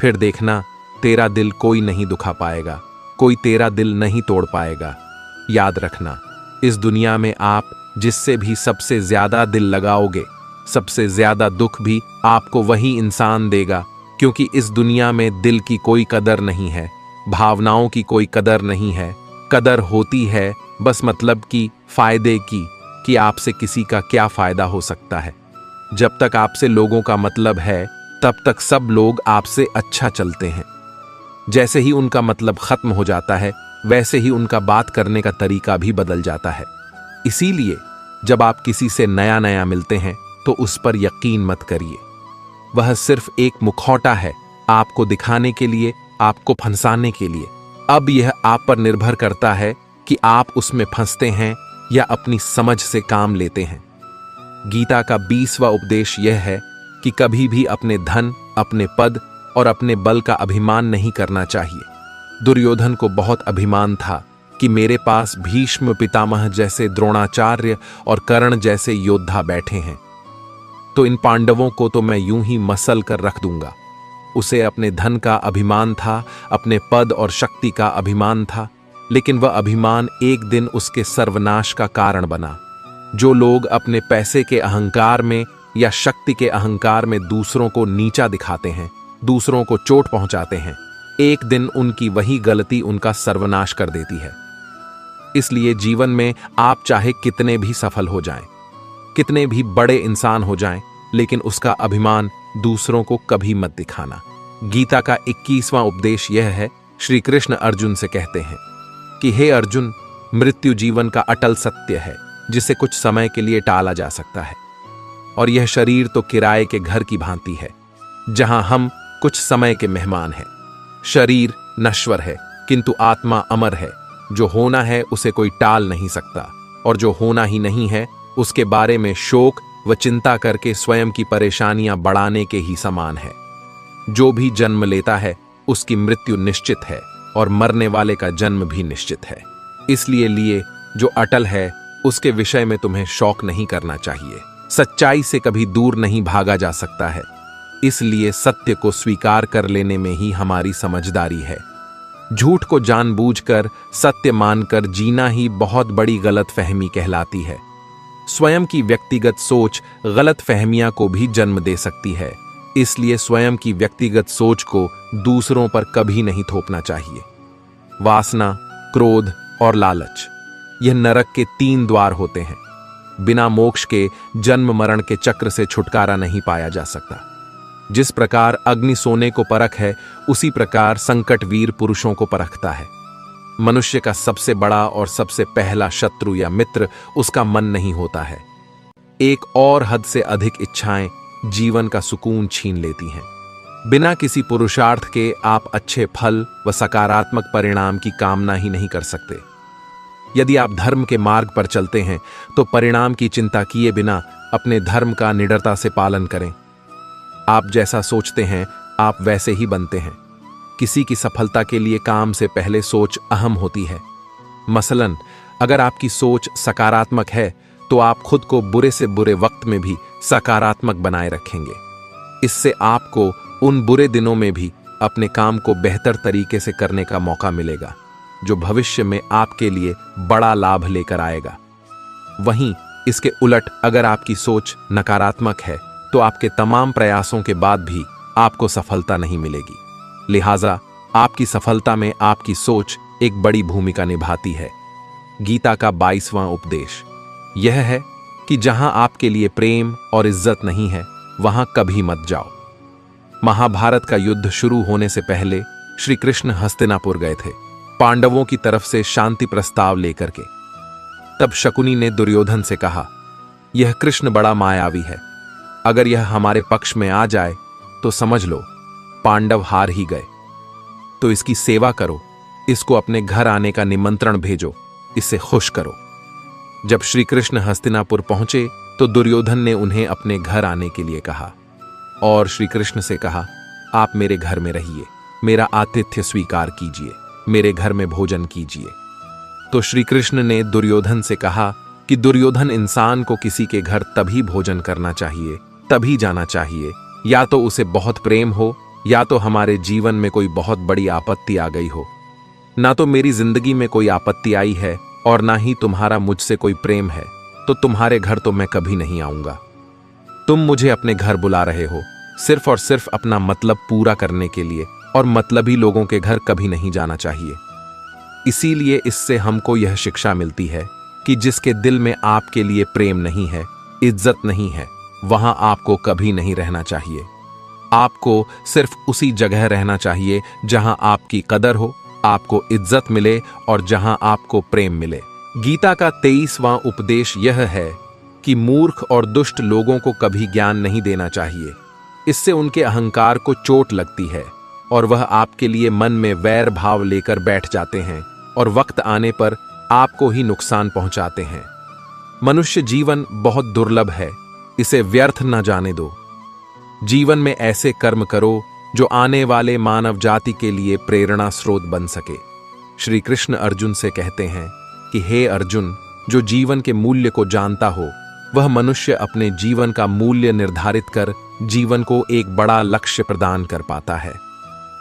फिर देखना तेरा दिल कोई नहीं दुखा पाएगा, कोई तेरा दिल नहीं तोड़ पाएगा। याद रखना, इस दुनिया में आप जिससे भी सबसे ज्यादा दिल लगाओगे, सबसे ज्यादा दुख भी आपको वही इंसान देगा, क्योंकि इस दुनिया में दिल की कोई कदर नहीं है, भावनाओं की कोई कदर नहीं है। कदर होती है बस मतलब की, फायदे की, कि आपसे किसी का क्या फायदा हो सकता है। जब तक आपसे लोगों का मतलब है, तब तक सब लोग आपसे अच्छा चलते हैं। जैसे ही उनका मतलब खत्म हो जाता है, वैसे ही उनका बात करने का तरीका भी बदल जाता है। इसीलिए जब आप किसी से नया नया मिलते हैं तो उस पर यकीन मत करिए। वह सिर्फ एक मुखौटा है, आपको दिखाने के लिए, आपको फंसाने के लिए। अब यह आप पर निर्भर करता है कि आप उसमें फंसते हैं या अपनी समझ से काम लेते हैं। गीता का 20वां उपदेश यह है कि कभी भी अपने धन, अपने पद और अपने बल का अभिमान नहीं करना चाहिए। दुर्योधन को बहुत अभिमान था कि मेरे पास भीष्म पितामह जैसे, द्रोणाचार्य और कर्ण जैसे योद्धा बैठे हैं, तो इन पांडवों को तो मैं यूं ही मसल कर रख दूंगा। उसे अपने धन का अभिमान था, अपने पद और शक्ति का अभिमान था, लेकिन वह अभिमान एक दिन उसके सर्वनाश का कारण बना। जो लोग अपने पैसे के अहंकार में या शक्ति के अहंकार में दूसरों को नीचा दिखाते हैं, दूसरों को चोट पहुंचाते हैं, एक दिन उनकी वही गलती उनका सर्वनाश कर देती है। इसलिए जीवन में आप चाहे कितने भी सफल हो जाएं, कितने भी बड़े इंसान हो जाएं, लेकिन उसका अभिमान दूसरों को कभी मत दिखाना। गीता का 21वां उपदेश यह है, श्री कृष्ण अर्जुन से कहते हैं कि हे अर्जुन, मृत्यु जीवन का अटल सत्य है, जिसे कुछ समय के लिए टाला जा सकता है, और यह शरीर तो किराए के घर की भांति है, जहां हम कुछ समय के मेहमान हैं। शरीर नश्वर है, किंतु आत्मा अमर है। जो होना है उसे कोई टाल नहीं सकता, और जो होना ही नहीं है उसके बारे में शोक व चिंता करके स्वयं की परेशानियां बढ़ाने के ही समान है। जो भी जन्म लेता है उसकी मृत्यु निश्चित है, और मरने वाले का जन्म भी निश्चित है। इसलिए लिए जो अटल है उसके विषय में तुम्हें शौक नहीं करना चाहिए। सच्चाई से कभी दूर नहीं भागा जा सकता है, इसलिए सत्य को स्वीकार कर लेने में ही हमारी समझदारी है। झूठ को जानबूझकर सत्य मानकर जीना ही बहुत बड़ी गलतफहमी कहलाती है। स्वयं की व्यक्तिगत सोच गलतफहमियां को भी जन्म दे सकती है, इसलिए स्वयं की व्यक्तिगत सोच को दूसरों पर कभी नहीं थोपना चाहिए। वासना, क्रोध और लालच, यह नरक के 3 द्वार होते हैं। बिना मोक्ष के जन्म मरण के चक्र से छुटकारा नहीं पाया जा सकता। जिस प्रकार अग्नि सोने को परख है, उसी प्रकार संकट वीर पुरुषों को परखता है। मनुष्य का सबसे बड़ा और सबसे पहला शत्रु या मित्र उसका मन नहीं होता है। एक और हद से अधिक इच्छाएं जीवन का सुकून छीन लेती हैं। बिना किसी पुरुषार्थ के आप अच्छे फल व सकारात्मक परिणाम की कामना ही नहीं कर सकते। यदि आप धर्म के मार्ग पर चलते हैं तो परिणाम की चिंता किए बिना अपने धर्म का निडरता से पालन करें। आप जैसा सोचते हैं आप वैसे ही बनते हैं। किसी की सफलता के लिए काम से पहले सोच अहम होती है। मसलन, अगर आपकी सोच सकारात्मक है तो आप खुद को बुरे से बुरे वक्त में भी सकारात्मक बनाए रखेंगे। इससे आपको उन बुरे दिनों में भी अपने काम को बेहतर तरीके से करने का मौका मिलेगा, जो भविष्य में आपके लिए बड़ा लाभ लेकर आएगा। वहीं इसके उलट अगर आपकी सोच नकारात्मक है तो आपके तमाम प्रयासों के बाद भी आपको सफलता नहीं मिलेगी। लिहाजा आपकी सफलता में आपकी सोच एक बड़ी भूमिका निभाती है। गीता का 22वां उपदेश यह है कि जहां आपके लिए प्रेम और इज्जत नहीं है, वहां कभी मत जाओ। महाभारत का युद्ध शुरू होने से पहले श्री कृष्ण हस्तिनापुर गए थे, पांडवों की तरफ से शांति प्रस्ताव लेकर के। तब शकुनी ने दुर्योधन से कहा, यह कृष्ण बड़ा मायावी है, अगर यह हमारे पक्ष में आ जाए तो समझ लो पांडव हार ही गए। तो इसकी सेवा करो, इसको अपने घर आने का निमंत्रण भेजो, इसे खुश करो। जब श्री कृष्ण हस्तिनापुर पहुंचे तो दुर्योधन ने उन्हें अपने घर आने के लिए कहा और श्री कृष्ण से कहा, आप मेरे घर में रहिए, मेरा आतिथ्य स्वीकार कीजिए, मेरे घर में भोजन कीजिए। तो श्री कृष्ण ने दुर्योधन से कहा कि दुर्योधन इंसान को किसी के घर तभी भोजन करना चाहिए, तभी जाना चाहिए, या तो उसे बहुत प्रेम हो, या तो हमारे जीवन में कोई बहुत बड़ी आपत्ति आ गई हो। ना तो मेरी जिंदगी में कोई आपत्ति आई है और ना ही तुम्हारा मुझसे कोई प्रेम है, तो तुम्हारे घर तो मैं कभी नहीं आऊंगा। तुम मुझे अपने घर बुला रहे हो सिर्फ और सिर्फ अपना मतलब पूरा करने के लिए, और मतलबी लोगों के घर कभी नहीं जाना चाहिए। इसीलिए इससे हमको यह शिक्षा मिलती है कि जिसके दिल में आपके लिए प्रेम नहीं है, इज्जत नहीं है, वहां आपको कभी नहीं रहना चाहिए। आपको सिर्फ उसी जगह रहना चाहिए जहां आपकी कदर हो, आपको इज्जत मिले और जहां आपको प्रेम मिले। गीता का 23वां उपदेश यह है कि मूर्ख और दुष्ट लोगों को कभी ज्ञान नहीं देना चाहिए। इससे उनके अहंकार को चोट लगती है और वह आपके लिए मन में वैर भाव लेकर बैठ जाते हैं और वक्त आने पर आपको ही नुकसान पहुंचाते हैं। मनुष्य जीवन बहुत दुर्लभ है, इसे व्यर्थ न जाने दो। जीवन में ऐसे कर्म करो जो आने वाले मानव जाति के लिए प्रेरणा स्रोत बन सके। श्री कृष्ण अर्जुन से कहते हैं कि हे अर्जुन, जो जीवन के मूल्य को जानता हो, वह मनुष्य अपने जीवन का मूल्य निर्धारित कर जीवन को एक बड़ा लक्ष्य प्रदान कर पाता है।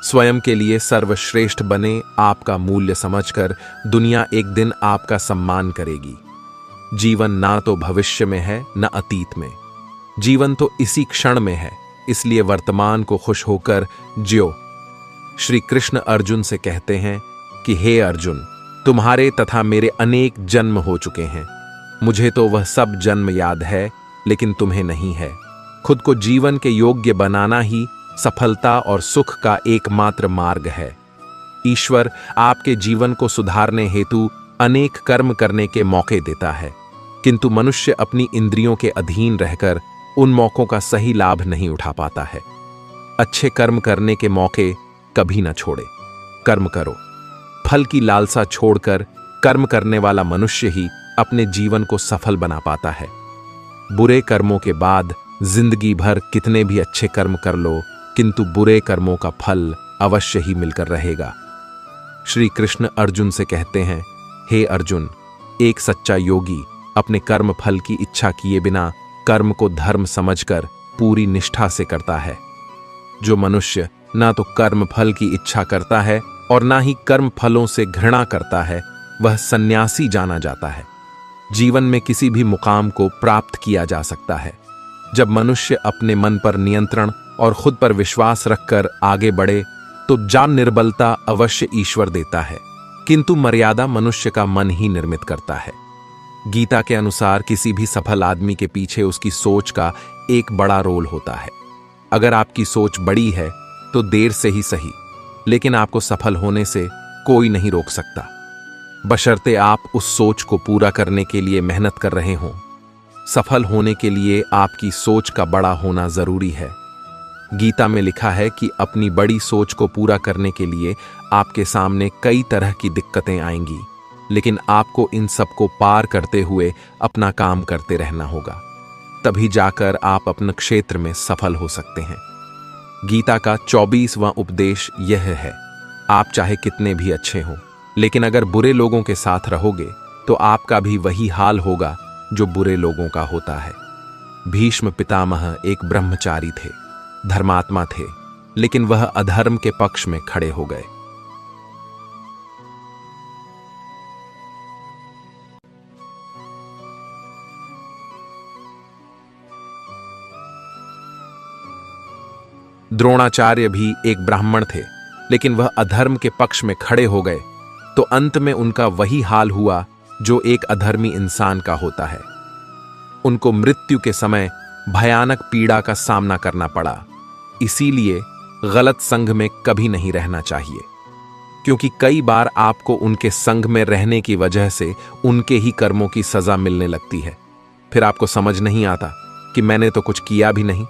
स्वयं के लिए सर्वश्रेष्ठ बने, आपका मूल्य समझकर दुनिया एक दिन आपका सम्मान करेगी। जीवन ना तो भविष्य में है न अतीत में, जीवन तो इसी क्षण में है, इसलिए वर्तमान को खुश होकर जियो। श्री कृष्ण अर्जुन से कहते हैं कि हे अर्जुन, तुम्हारे तथा मेरे अनेक जन्म हो चुके हैं। मुझे तो वह सब जन्म याद है, लेकिन तुम्हें नहीं है। खुद को जीवन के योग्य बनाना ही सफलता और सुख का एकमात्र मार्ग है। ईश्वर आपके जीवन को सुधारने हेतु अनेक कर्म करने के मौके देता है, किंतु मनुष्य अपनी इंद्रियों के अधीन रहकर उन मौकों का सही लाभ नहीं उठा पाता है। अच्छे कर्म करने के मौके कभी न छोड़े, कर्म करो। फल की लालसा छोड़कर कर्म करने वाला मनुष्य ही अपने जीवन को सफल बना पाता है। बुरे कर्मों के बाद जिंदगी भर कितने भी अच्छे कर्म कर लो, किंतु बुरे कर्मों का फल अवश्य ही मिलकर रहेगा। श्री कृष्ण अर्जुन से कहते हैं, हे अर्जुन, एक सच्चा योगी अपने कर्म फल की इच्छा किए बिना कर्म को धर्म समझकर पूरी निष्ठा से करता है। जो मनुष्य ना तो कर्म फल की इच्छा करता है और ना ही कर्म फलों से घृणा करता है, वह सन्यासी जाना जाता है। जीवन में किसी भी मुकाम को प्राप्त किया जा सकता है जब मनुष्य अपने मन पर नियंत्रण और खुद पर विश्वास रखकर आगे बढ़े, तो जान निर्बलता अवश्य ईश्वर देता है, किंतु मर्यादा मनुष्य का मन ही निर्मित करता है। गीता के अनुसार किसी भी सफल आदमी के पीछे उसकी सोच का एक बड़ा रोल होता है। अगर आपकी सोच बड़ी है तो देर से ही सही, लेकिन आपको सफल होने से कोई नहीं रोक सकता, बशर्ते आप उस सोच को पूरा करने के लिए मेहनत कर रहे हों। सफल होने के लिए आपकी सोच का बड़ा होना जरूरी है। गीता में लिखा है कि अपनी बड़ी सोच को पूरा करने के लिए आपके सामने कई तरह की दिक्कतें आएंगी, लेकिन आपको इन सब को पार करते हुए अपना काम करते रहना होगा, तभी जाकर आप अपने क्षेत्र में सफल हो सकते हैं। गीता का 24वां उपदेश यह है, आप चाहे कितने भी अच्छे हों, लेकिन अगर बुरे लोगों के साथ रहोगे तो आपका भी वही हाल होगा जो बुरे लोगों का होता है। भीष्म पितामह एक ब्रह्मचारी थे, धर्मात्मा थे, लेकिन वह अधर्म के पक्ष में खड़े हो गए। द्रोणाचार्य भी एक ब्राह्मण थे, लेकिन वह अधर्म के पक्ष में खड़े हो गए, तो अंत में उनका वही हाल हुआ जो एक अधर्मी इंसान का होता है। उनको मृत्यु के समय भयानक पीड़ा का सामना करना पड़ा। इसीलिए गलत संग में कभी नहीं रहना चाहिए, क्योंकि कई बार आपको उनके संग में रहने की वजह से उनके ही कर्मों की सजा मिलने लगती है। फिर आपको समझ नहीं आता कि मैंने तो कुछ किया भी नहीं,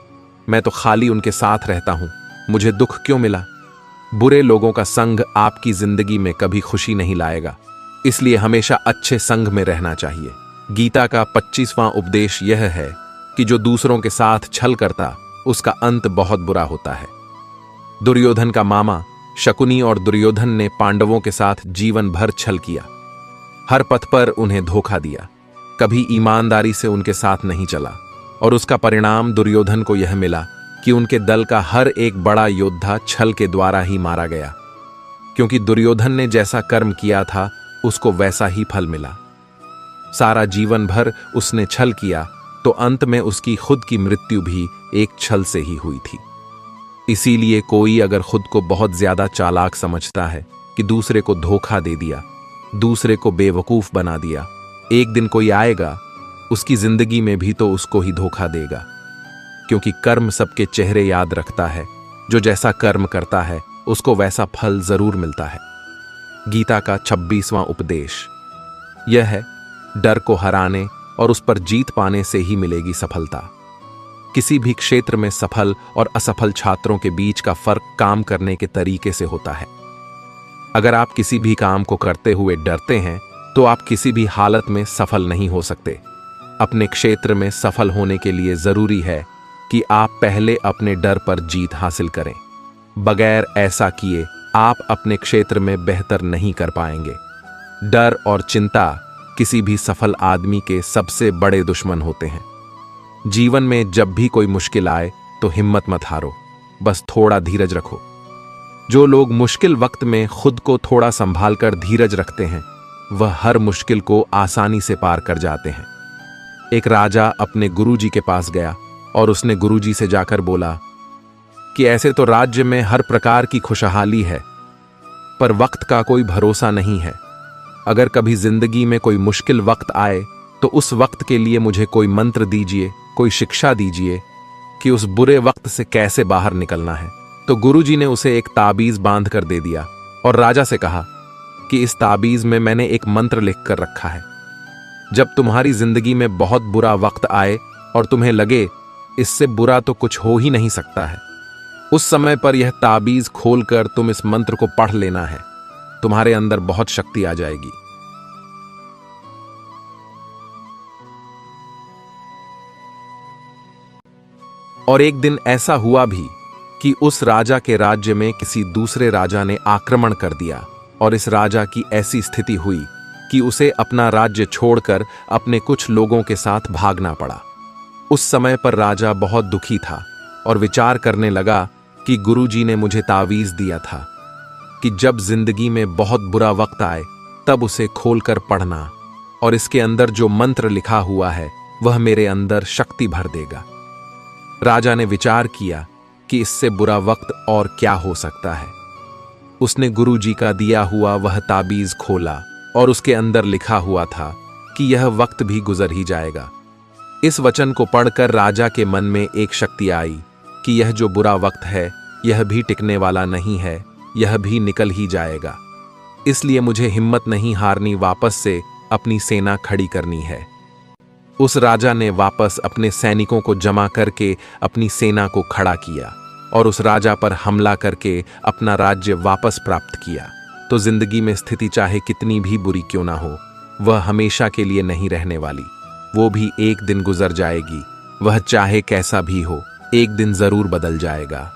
मैं तो खाली उनके साथ रहता हूं, मुझे दुख क्यों मिला। बुरे लोगों का संग आपकी जिंदगी में कभी खुशी नहीं लाएगा, इसलिए हमेशा अच्छे संग में रहना चाहिए। गीता का 25वां उपदेश यह है कि जो दूसरों के साथ छल करता, उसका अंत बहुत बुरा होता है। दुर्योधन का मामा शकुनी और दुर्योधन ने पांडवों के साथ जीवन भर छल किया, हर पथ पर उन्हें धोखा दिया। कभी ईमानदारी से उनके साथ नहीं चला, और उसका परिणाम दुर्योधन को यह मिला कि उनके दल का हर एक बड़ा योद्धा छल के द्वारा ही मारा गया। क्योंकि दुर्योधन ने जैसा कर्म किया था उसको वैसा ही फल मिला। सारा जीवन भर उसने छल किया, तो अंत में उसकी खुद की मृत्यु भी एक छल से ही हुई थी। इसीलिए कोई अगर खुद को बहुत ज्यादा चालाक समझता है कि दूसरे को धोखा दे दिया, दूसरे को बेवकूफ बना दिया, एक दिन कोई आएगा उसकी जिंदगी में भी तो उसको ही धोखा देगा। क्योंकि कर्म सबके चेहरे याद रखता है, जो जैसा कर्म करता है उसको वैसा फल जरूर मिलता है। गीता का 26वां उपदेश यह है, डर को हराने और उस पर जीत पाने से ही मिलेगी सफलता। किसी भी क्षेत्र में सफल और असफल छात्रों के बीच का फर्क काम करने के तरीके से होता है। अगर आप किसी भी काम को करते हुए डरते हैं तो आप किसी भी हालत में सफल नहीं हो सकते। अपने क्षेत्र में सफल होने के लिए जरूरी है कि आप पहले अपने डर पर जीत हासिल करें। बगैर ऐसा किए आप अपने क्षेत्र में बेहतर नहीं कर पाएंगे। डर और चिंता किसी भी सफल आदमी के सबसे बड़े दुश्मन होते हैं। जीवन में जब भी कोई मुश्किल आए तो हिम्मत मत हारो, बस थोड़ा धीरज रखो। जो लोग मुश्किल वक्त में खुद को थोड़ा संभाल कर धीरज रखते हैं वह हर मुश्किल को आसानी से पार कर जाते हैं। एक राजा अपने गुरुजी के पास गया और उसने गुरुजी से जाकर बोला कि ऐसे तो राज्य में हर प्रकार की खुशहाली है, पर वक्त का कोई भरोसा नहीं है। अगर कभी जिंदगी में कोई मुश्किल वक्त आए तो उस वक्त के लिए मुझे कोई मंत्र दीजिए, कोई शिक्षा दीजिए कि उस बुरे वक्त से कैसे बाहर निकलना है। तो गुरुजी ने उसे एक ताबीज बांध कर दे दिया और राजा से कहा कि इस ताबीज में मैंने एक मंत्र लिख कर रखा है। जब तुम्हारी जिंदगी में बहुत बुरा वक्त आए और तुम्हें लगे इससे बुरा तो कुछ हो ही नहीं सकता है, उस समय पर यह ताबीज खोलकर तुम इस मंत्र को पढ़ लेना है। तुम्हारे अंदर बहुत शक्ति आ जाएगी। और एक दिन ऐसा हुआ भी कि उस राजा के राज्य में किसी दूसरे राजा ने आक्रमण कर दिया और इस राजा की ऐसी स्थिति हुई कि उसे अपना राज्य छोड़कर अपने कुछ लोगों के साथ भागना पड़ा। उस समय पर राजा बहुत दुखी था और विचार करने लगा कि गुरुजी ने मुझे तावीज दिया था कि जब जिंदगी में बहुत बुरा वक्त आए तब उसे खोलकर पढ़ना, और इसके अंदर जो मंत्र लिखा हुआ है वह मेरे अंदर शक्ति भर देगा। राजा ने विचार किया कि इससे बुरा वक्त और क्या हो सकता है। उसने गुरुजी का दिया हुआ वह ताबीज खोला और उसके अंदर लिखा हुआ था कि यह वक्त भी गुजर ही जाएगा। इस वचन को पढ़कर राजा के मन में एक शक्ति आई कि यह जो बुरा वक्त है यह भी टिकने वाला नहीं है, यह भी निकल ही जाएगा। इसलिए मुझे हिम्मत नहीं हारनी, वापस से अपनी सेना खड़ी करनी है। उस राजा ने वापस अपने सैनिकों को जमा करके अपनी सेना को खड़ा किया और उस राजा पर हमला करके अपना राज्य वापस प्राप्त किया। तो जिंदगी में स्थिति चाहे कितनी भी बुरी क्यों ना हो, वह हमेशा के लिए नहीं रहने वाली। वो भी एक दिन गुजर जाएगी। वह चाहे कैसा भी हो, एक दिन जरूर बदल जाएगा।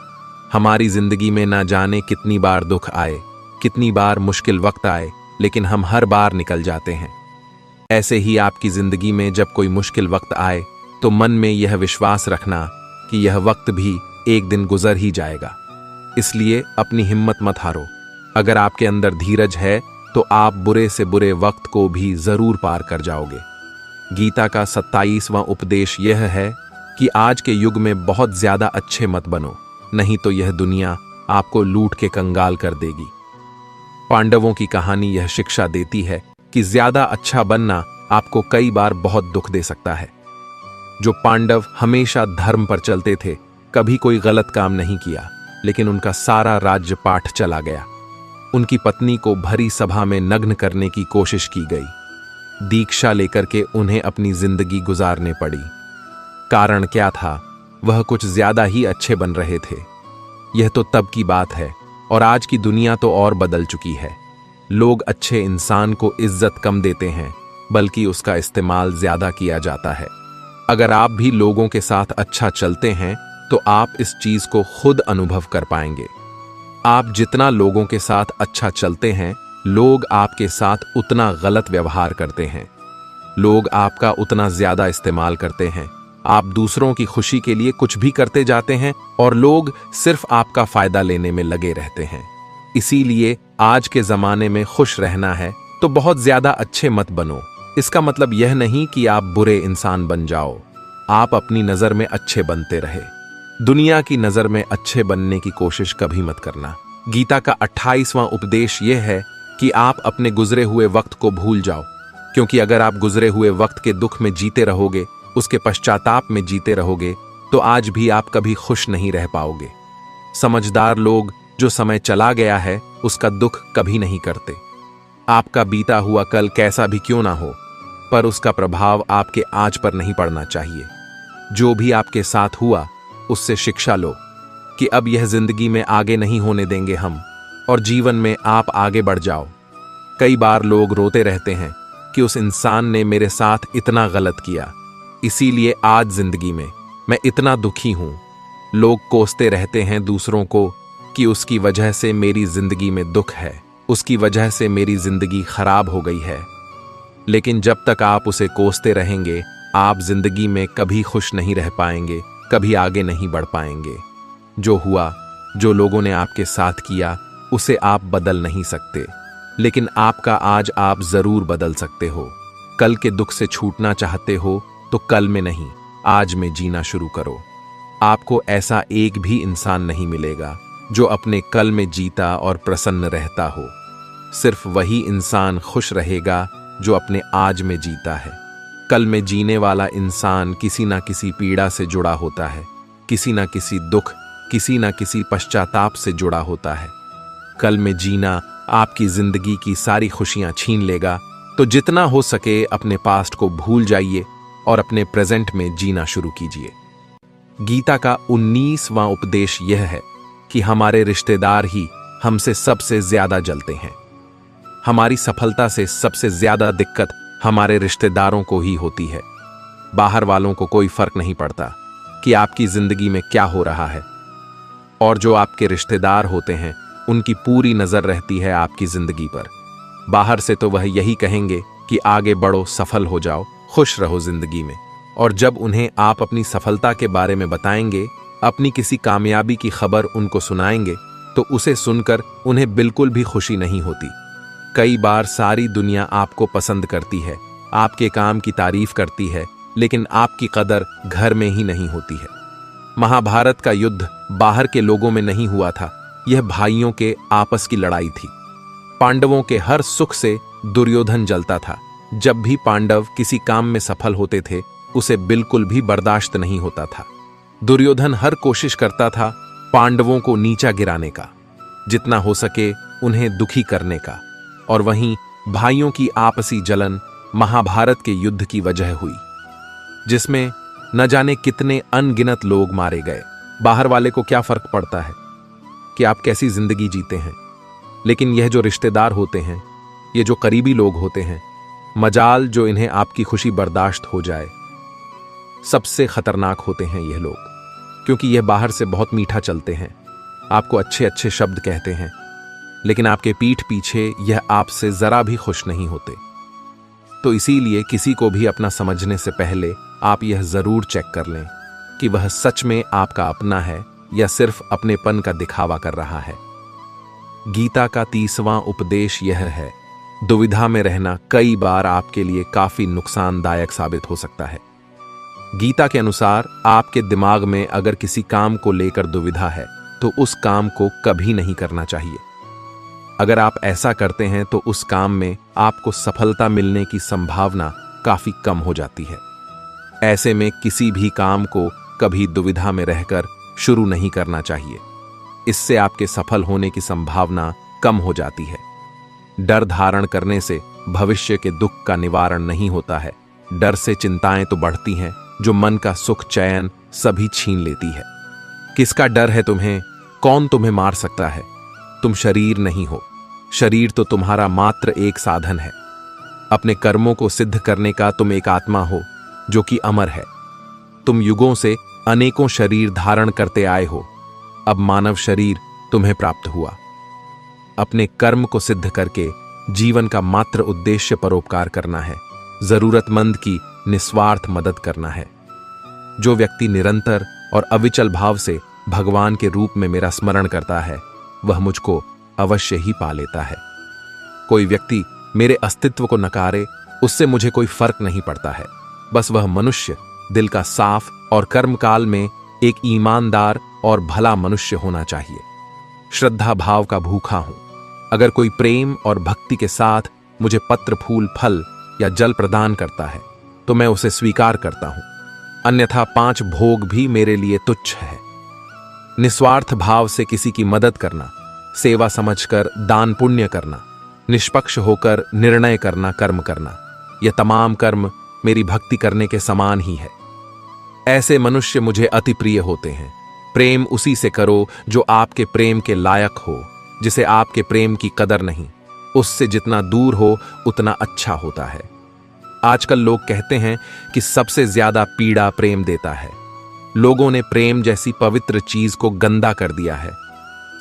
हमारी जिंदगी में ना जाने कितनी बार दुख आए, कितनी बार मुश्किल वक्त आए, लेकिन हम हर बार निकल जाते हैं। ऐसे ही आपकी जिंदगी में जब कोई मुश्किल वक्त आए तो मन में यह विश्वास रखना कि यह वक्त भी एक दिन गुजर ही जाएगा। इसलिए अपनी हिम्मत मत हारो। अगर आपके अंदर धीरज है तो आप बुरे से बुरे वक्त को भी जरूर पार कर जाओगे। गीता का 27वां उपदेश यह है कि आज के युग में बहुत ज्यादा अच्छे मत बनो, नहीं तो यह दुनिया आपको लूट के कंगाल कर देगी। पांडवों की कहानी यह शिक्षा देती है कि ज्यादा अच्छा बनना आपको कई बार बहुत दुख दे सकता है। जो पांडव हमेशा धर्म पर चलते थे, कभी कोई गलत काम नहीं किया, लेकिन उनका सारा राज्य पाठ चला गया। उनकी पत्नी को भरी सभा में नग्न करने की कोशिश की गई। दीक्षा लेकर के उन्हें अपनी जिंदगी गुजारने पड़ी। कारण क्या था? वह कुछ ज्यादा ही अच्छे बन रहे थे। यह तो तब की बात है, और आज की दुनिया तो और बदल चुकी है। लोग अच्छे इंसान को इज्जत कम देते हैं, बल्कि उसका इस्तेमाल ज्यादा किया जाता है। अगर आप भी लोगों के साथ अच्छा चलते हैं तो आप इस चीज को खुद अनुभव कर पाएंगे। आप जितना लोगों के साथ अच्छा चलते हैं, लोग आपके साथ उतना गलत व्यवहार करते हैं। लोग आपका उतना ज्यादा इस्तेमाल करते हैं। आप दूसरों की खुशी के लिए कुछ भी करते जाते हैं और लोग सिर्फ आपका फायदा लेने में लगे रहते हैं। इसीलिए आज के जमाने में खुश रहना है तो बहुत ज्यादा अच्छे मत बनो। इसका मतलब यह नहीं कि आप बुरे इंसान बन जाओ। आप अपनी नजर में अच्छे बनते रहे। दुनिया की नजर में अच्छे बनने की कोशिश कभी मत करना। गीता का 28वां उपदेश यह है कि आप अपने गुजरे हुए वक्त को भूल जाओ, क्योंकि अगर आप गुजरे हुए वक्त के दुख में जीते रहोगे, उसके पश्चाताप में जीते रहोगे, तो आज भी आप कभी खुश नहीं रह पाओगे। समझदार लोग जो समय चला गया है उसका दुख कभी नहीं करते। आपका बीता हुआ कल कैसा भी क्यों ना हो, पर उसका प्रभाव आपके आज पर नहीं पड़ना चाहिए। जो भी आपके साथ हुआ उससे शिक्षा लो कि अब यह जिंदगी में आगे नहीं होने देंगे हम, और जीवन में आप आगे बढ़ जाओ। कई बार लोग रोते रहते हैं कि उस इंसान ने मेरे साथ इतना गलत किया, इसीलिए आज जिंदगी में मैं इतना दुखी हूं। लोग कोसते रहते हैं दूसरों को कि उसकी वजह से मेरी जिंदगी में दुख है, उसकी वजह से मेरी जिंदगी खराब हो गई है। लेकिन जब तक आप उसे कोसते रहेंगे, आप जिंदगी में कभी खुश नहीं रह पाएंगे, कभी आगे नहीं बढ़ पाएंगे। जो हुआ, जो लोगों ने आपके साथ किया, उसे आप बदल नहीं सकते, लेकिन आपका आज आप जरूर बदल सकते हो। कल के दुख से छूटना चाहते हो तो कल में नहीं, आज में जीना शुरू करो। आपको ऐसा एक भी इंसान नहीं मिलेगा जो अपने कल में जीता और प्रसन्न रहता हो। सिर्फ वही इंसान खुश रहेगा जो अपने आज में जीता है। कल में जीने वाला इंसान किसी ना किसी पीड़ा से जुड़ा होता है, किसी ना किसी दुख, किसी ना किसी पश्चाताप से जुड़ा होता है। कल में जीना आपकी जिंदगी की सारी खुशियां छीन लेगा, तो जितना हो सके अपने पास्ट को भूल जाइए और अपने प्रेजेंट में जीना शुरू कीजिए। गीता का 19वां उपदेश यह है कि हमारे रिश्तेदार ही हमसे सबसे ज्यादा जलते हैं। हमारी सफलता से सबसे ज्यादा दिक्कत हमारे रिश्तेदारों को ही होती है। बाहर वालों को कोई फर्क नहीं पड़ता कि आपकी जिंदगी में क्या हो रहा है, और जो आपके रिश्तेदार होते हैं उनकी पूरी नजर रहती है आपकी जिंदगी पर। बाहर से तो वह यही कहेंगे कि आगे बढ़ो, सफल हो जाओ, खुश रहो जिंदगी में, और जब उन्हें आप अपनी सफलता के बारे में बताएंगे, अपनी किसी कामयाबी की खबर उनको सुनाएंगे, तो उसे सुनकर उन्हें बिल्कुल भी खुशी नहीं होती। कई बार सारी दुनिया आपको पसंद करती है, आपके काम की तारीफ करती है, लेकिन आपकी कदर घर में ही नहीं होती है। महाभारत का युद्ध बाहर के लोगों में नहीं हुआ था, यह भाइयों के आपस की लड़ाई थी। पांडवों के हर सुख से दुर्योधन जलता था। जब भी पांडव किसी काम में सफल होते थे, उसे बिल्कुल भी बर्दाश्त नहीं होता था। दुर्योधन हर कोशिश करता था पांडवों को नीचा गिराने का, जितना हो सके उन्हें दुखी करने का, और वहीं भाइयों की आपसी जलन महाभारत के युद्ध की वजह हुई, जिसमें न जाने कितने अनगिनत लोग मारे गए। बाहर वाले को क्या फर्क पड़ता है कि आप कैसी जिंदगी जीते हैं, लेकिन यह जो रिश्तेदार होते हैं, ये जो करीबी लोग होते हैं, मजाल जो इन्हें आपकी खुशी बर्दाश्त हो जाए, सबसे खतरनाक होते हैं यह लोग, क्योंकि यह बाहर से बहुत मीठा चलते हैं, आपको अच्छे अच्छे शब्द कहते हैं, लेकिन आपके पीठ पीछे यह आपसे जरा भी खुश नहीं होते। तो इसीलिए किसी को भी अपना समझने से पहले आप यह जरूर चेक कर लें कि वह सच में आपका अपना है या सिर्फ अपनेपन का दिखावा कर रहा है। गीता का 30वां उपदेश यह है, दुविधा में रहना कई बार आपके लिए काफी नुकसानदायक साबित हो सकता है। गीता के अनुसार आपके दिमाग में अगर किसी काम को लेकर दुविधा है तो उस काम को कभी नहीं करना चाहिए। अगर आप ऐसा करते हैं तो उस काम में आपको सफलता मिलने की संभावना काफी कम हो जाती है। ऐसे में किसी भी काम को कभी दुविधा में रहकर शुरू नहीं करना चाहिए, इससे आपके सफल होने की संभावना कम हो जाती है। डर धारण करने से भविष्य के दुख का निवारण नहीं होता है। डर से चिंताएं तो बढ़ती हैं जो मन का सुख चैन सभी छीन लेती है। किसका डर है तुम्हें? कौन तुम्हें मार सकता है? तुम शरीर नहीं हो, शरीर तो तुम्हारा मात्र एक साधन है। अपने कर्मों को सिद्ध करने का तुम एक आत्मा हो जो कि अमर है। तुम युगों से अनेकों शरीर धारण करते आए हो, अब मानव शरीर तुम्हें प्राप्त हुआ। अपने कर्म को सिद्ध करके जीवन का मात्र उद्देश्य परोपकार करना है। जरूरतमंद की निस्वार्थ मदद करना है। जो व्यक्ति निरंतर और अविचल भाव से भगवान के रूप में मेरा स्मरण करता है, वह मुझको अवश्य ही पा लेता है। कोई व्यक्ति मेरे अस्तित्व को नकारे, उससे मुझे कोई फर्क नहीं पड़ता है। बस वह मनुष्य दिल का साफ और कर्मकाल में एक ईमानदार और भला मनुष्य होना चाहिए। श्रद्धा भाव का भूखा हूं। अगर कोई प्रेम और भक्ति के साथ मुझे पत्र, फूल, फल या जल प्रदान करता है तो मैं उसे स्वीकार करता हूं, अन्यथा 5 भोग भी मेरे लिए तुच्छ है। निस्वार्थ भाव से किसी की मदद करना, सेवा समझकर दान पुण्य करना, निष्पक्ष होकर निर्णय करना, कर्म करना, यह तमाम कर्म मेरी भक्ति करने के समान ही है। ऐसे मनुष्य मुझे अति प्रिय होते हैं। प्रेम उसी से करो जो आपके प्रेम के लायक हो। जिसे आपके प्रेम की कदर नहीं, उससे जितना दूर हो उतना अच्छा होता है। आजकल लोग कहते हैं कि सबसे ज्यादा पीड़ा प्रेम देता है। लोगों ने प्रेम जैसी पवित्र चीज को गंदा कर दिया है।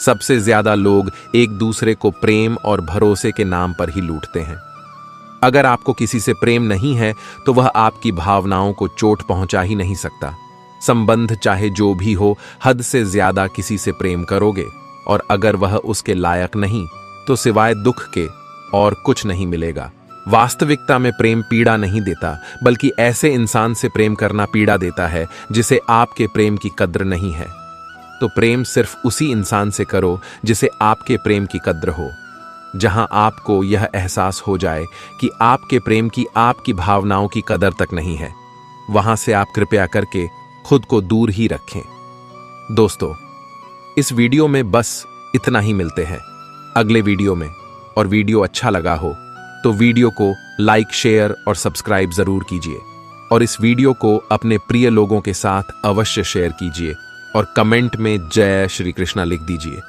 सबसे ज्यादा लोग एक दूसरे को प्रेम और भरोसे के नाम पर ही लूटते हैं। अगर आपको किसी से प्रेम नहीं है तो वह आपकी भावनाओं को चोट पहुंचा ही नहीं सकता। संबंध चाहे जो भी हो, हद से ज्यादा किसी से प्रेम करोगे और अगर वह उसके लायक नहीं तो सिवाय दुख के और कुछ नहीं मिलेगा। वास्तविकता में प्रेम पीड़ा नहीं देता, बल्कि ऐसे इंसान से प्रेम करना पीड़ा देता है जिसे आपके प्रेम की कद्र नहीं है। तो प्रेम सिर्फ उसी इंसान से करो जिसे आपके प्रेम की कद्र हो। जहां आपको यह एहसास हो जाए कि आपके प्रेम की, आपकी भावनाओं की कदर तक नहीं है, वहां से आप कृपया करके खुद को दूर ही रखें। दोस्तों, इस वीडियो में बस इतना ही। मिलते हैं अगले वीडियो में। और वीडियो अच्छा लगा हो तो वीडियो को लाइक, शेयर और सब्सक्राइब जरूर कीजिए। और इस वीडियो को अपने प्रिय लोगों के साथ अवश्य शेयर कीजिए और कमेंट में जय श्री कृष्णा लिख दीजिए।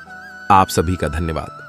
आप सभी का धन्यवाद।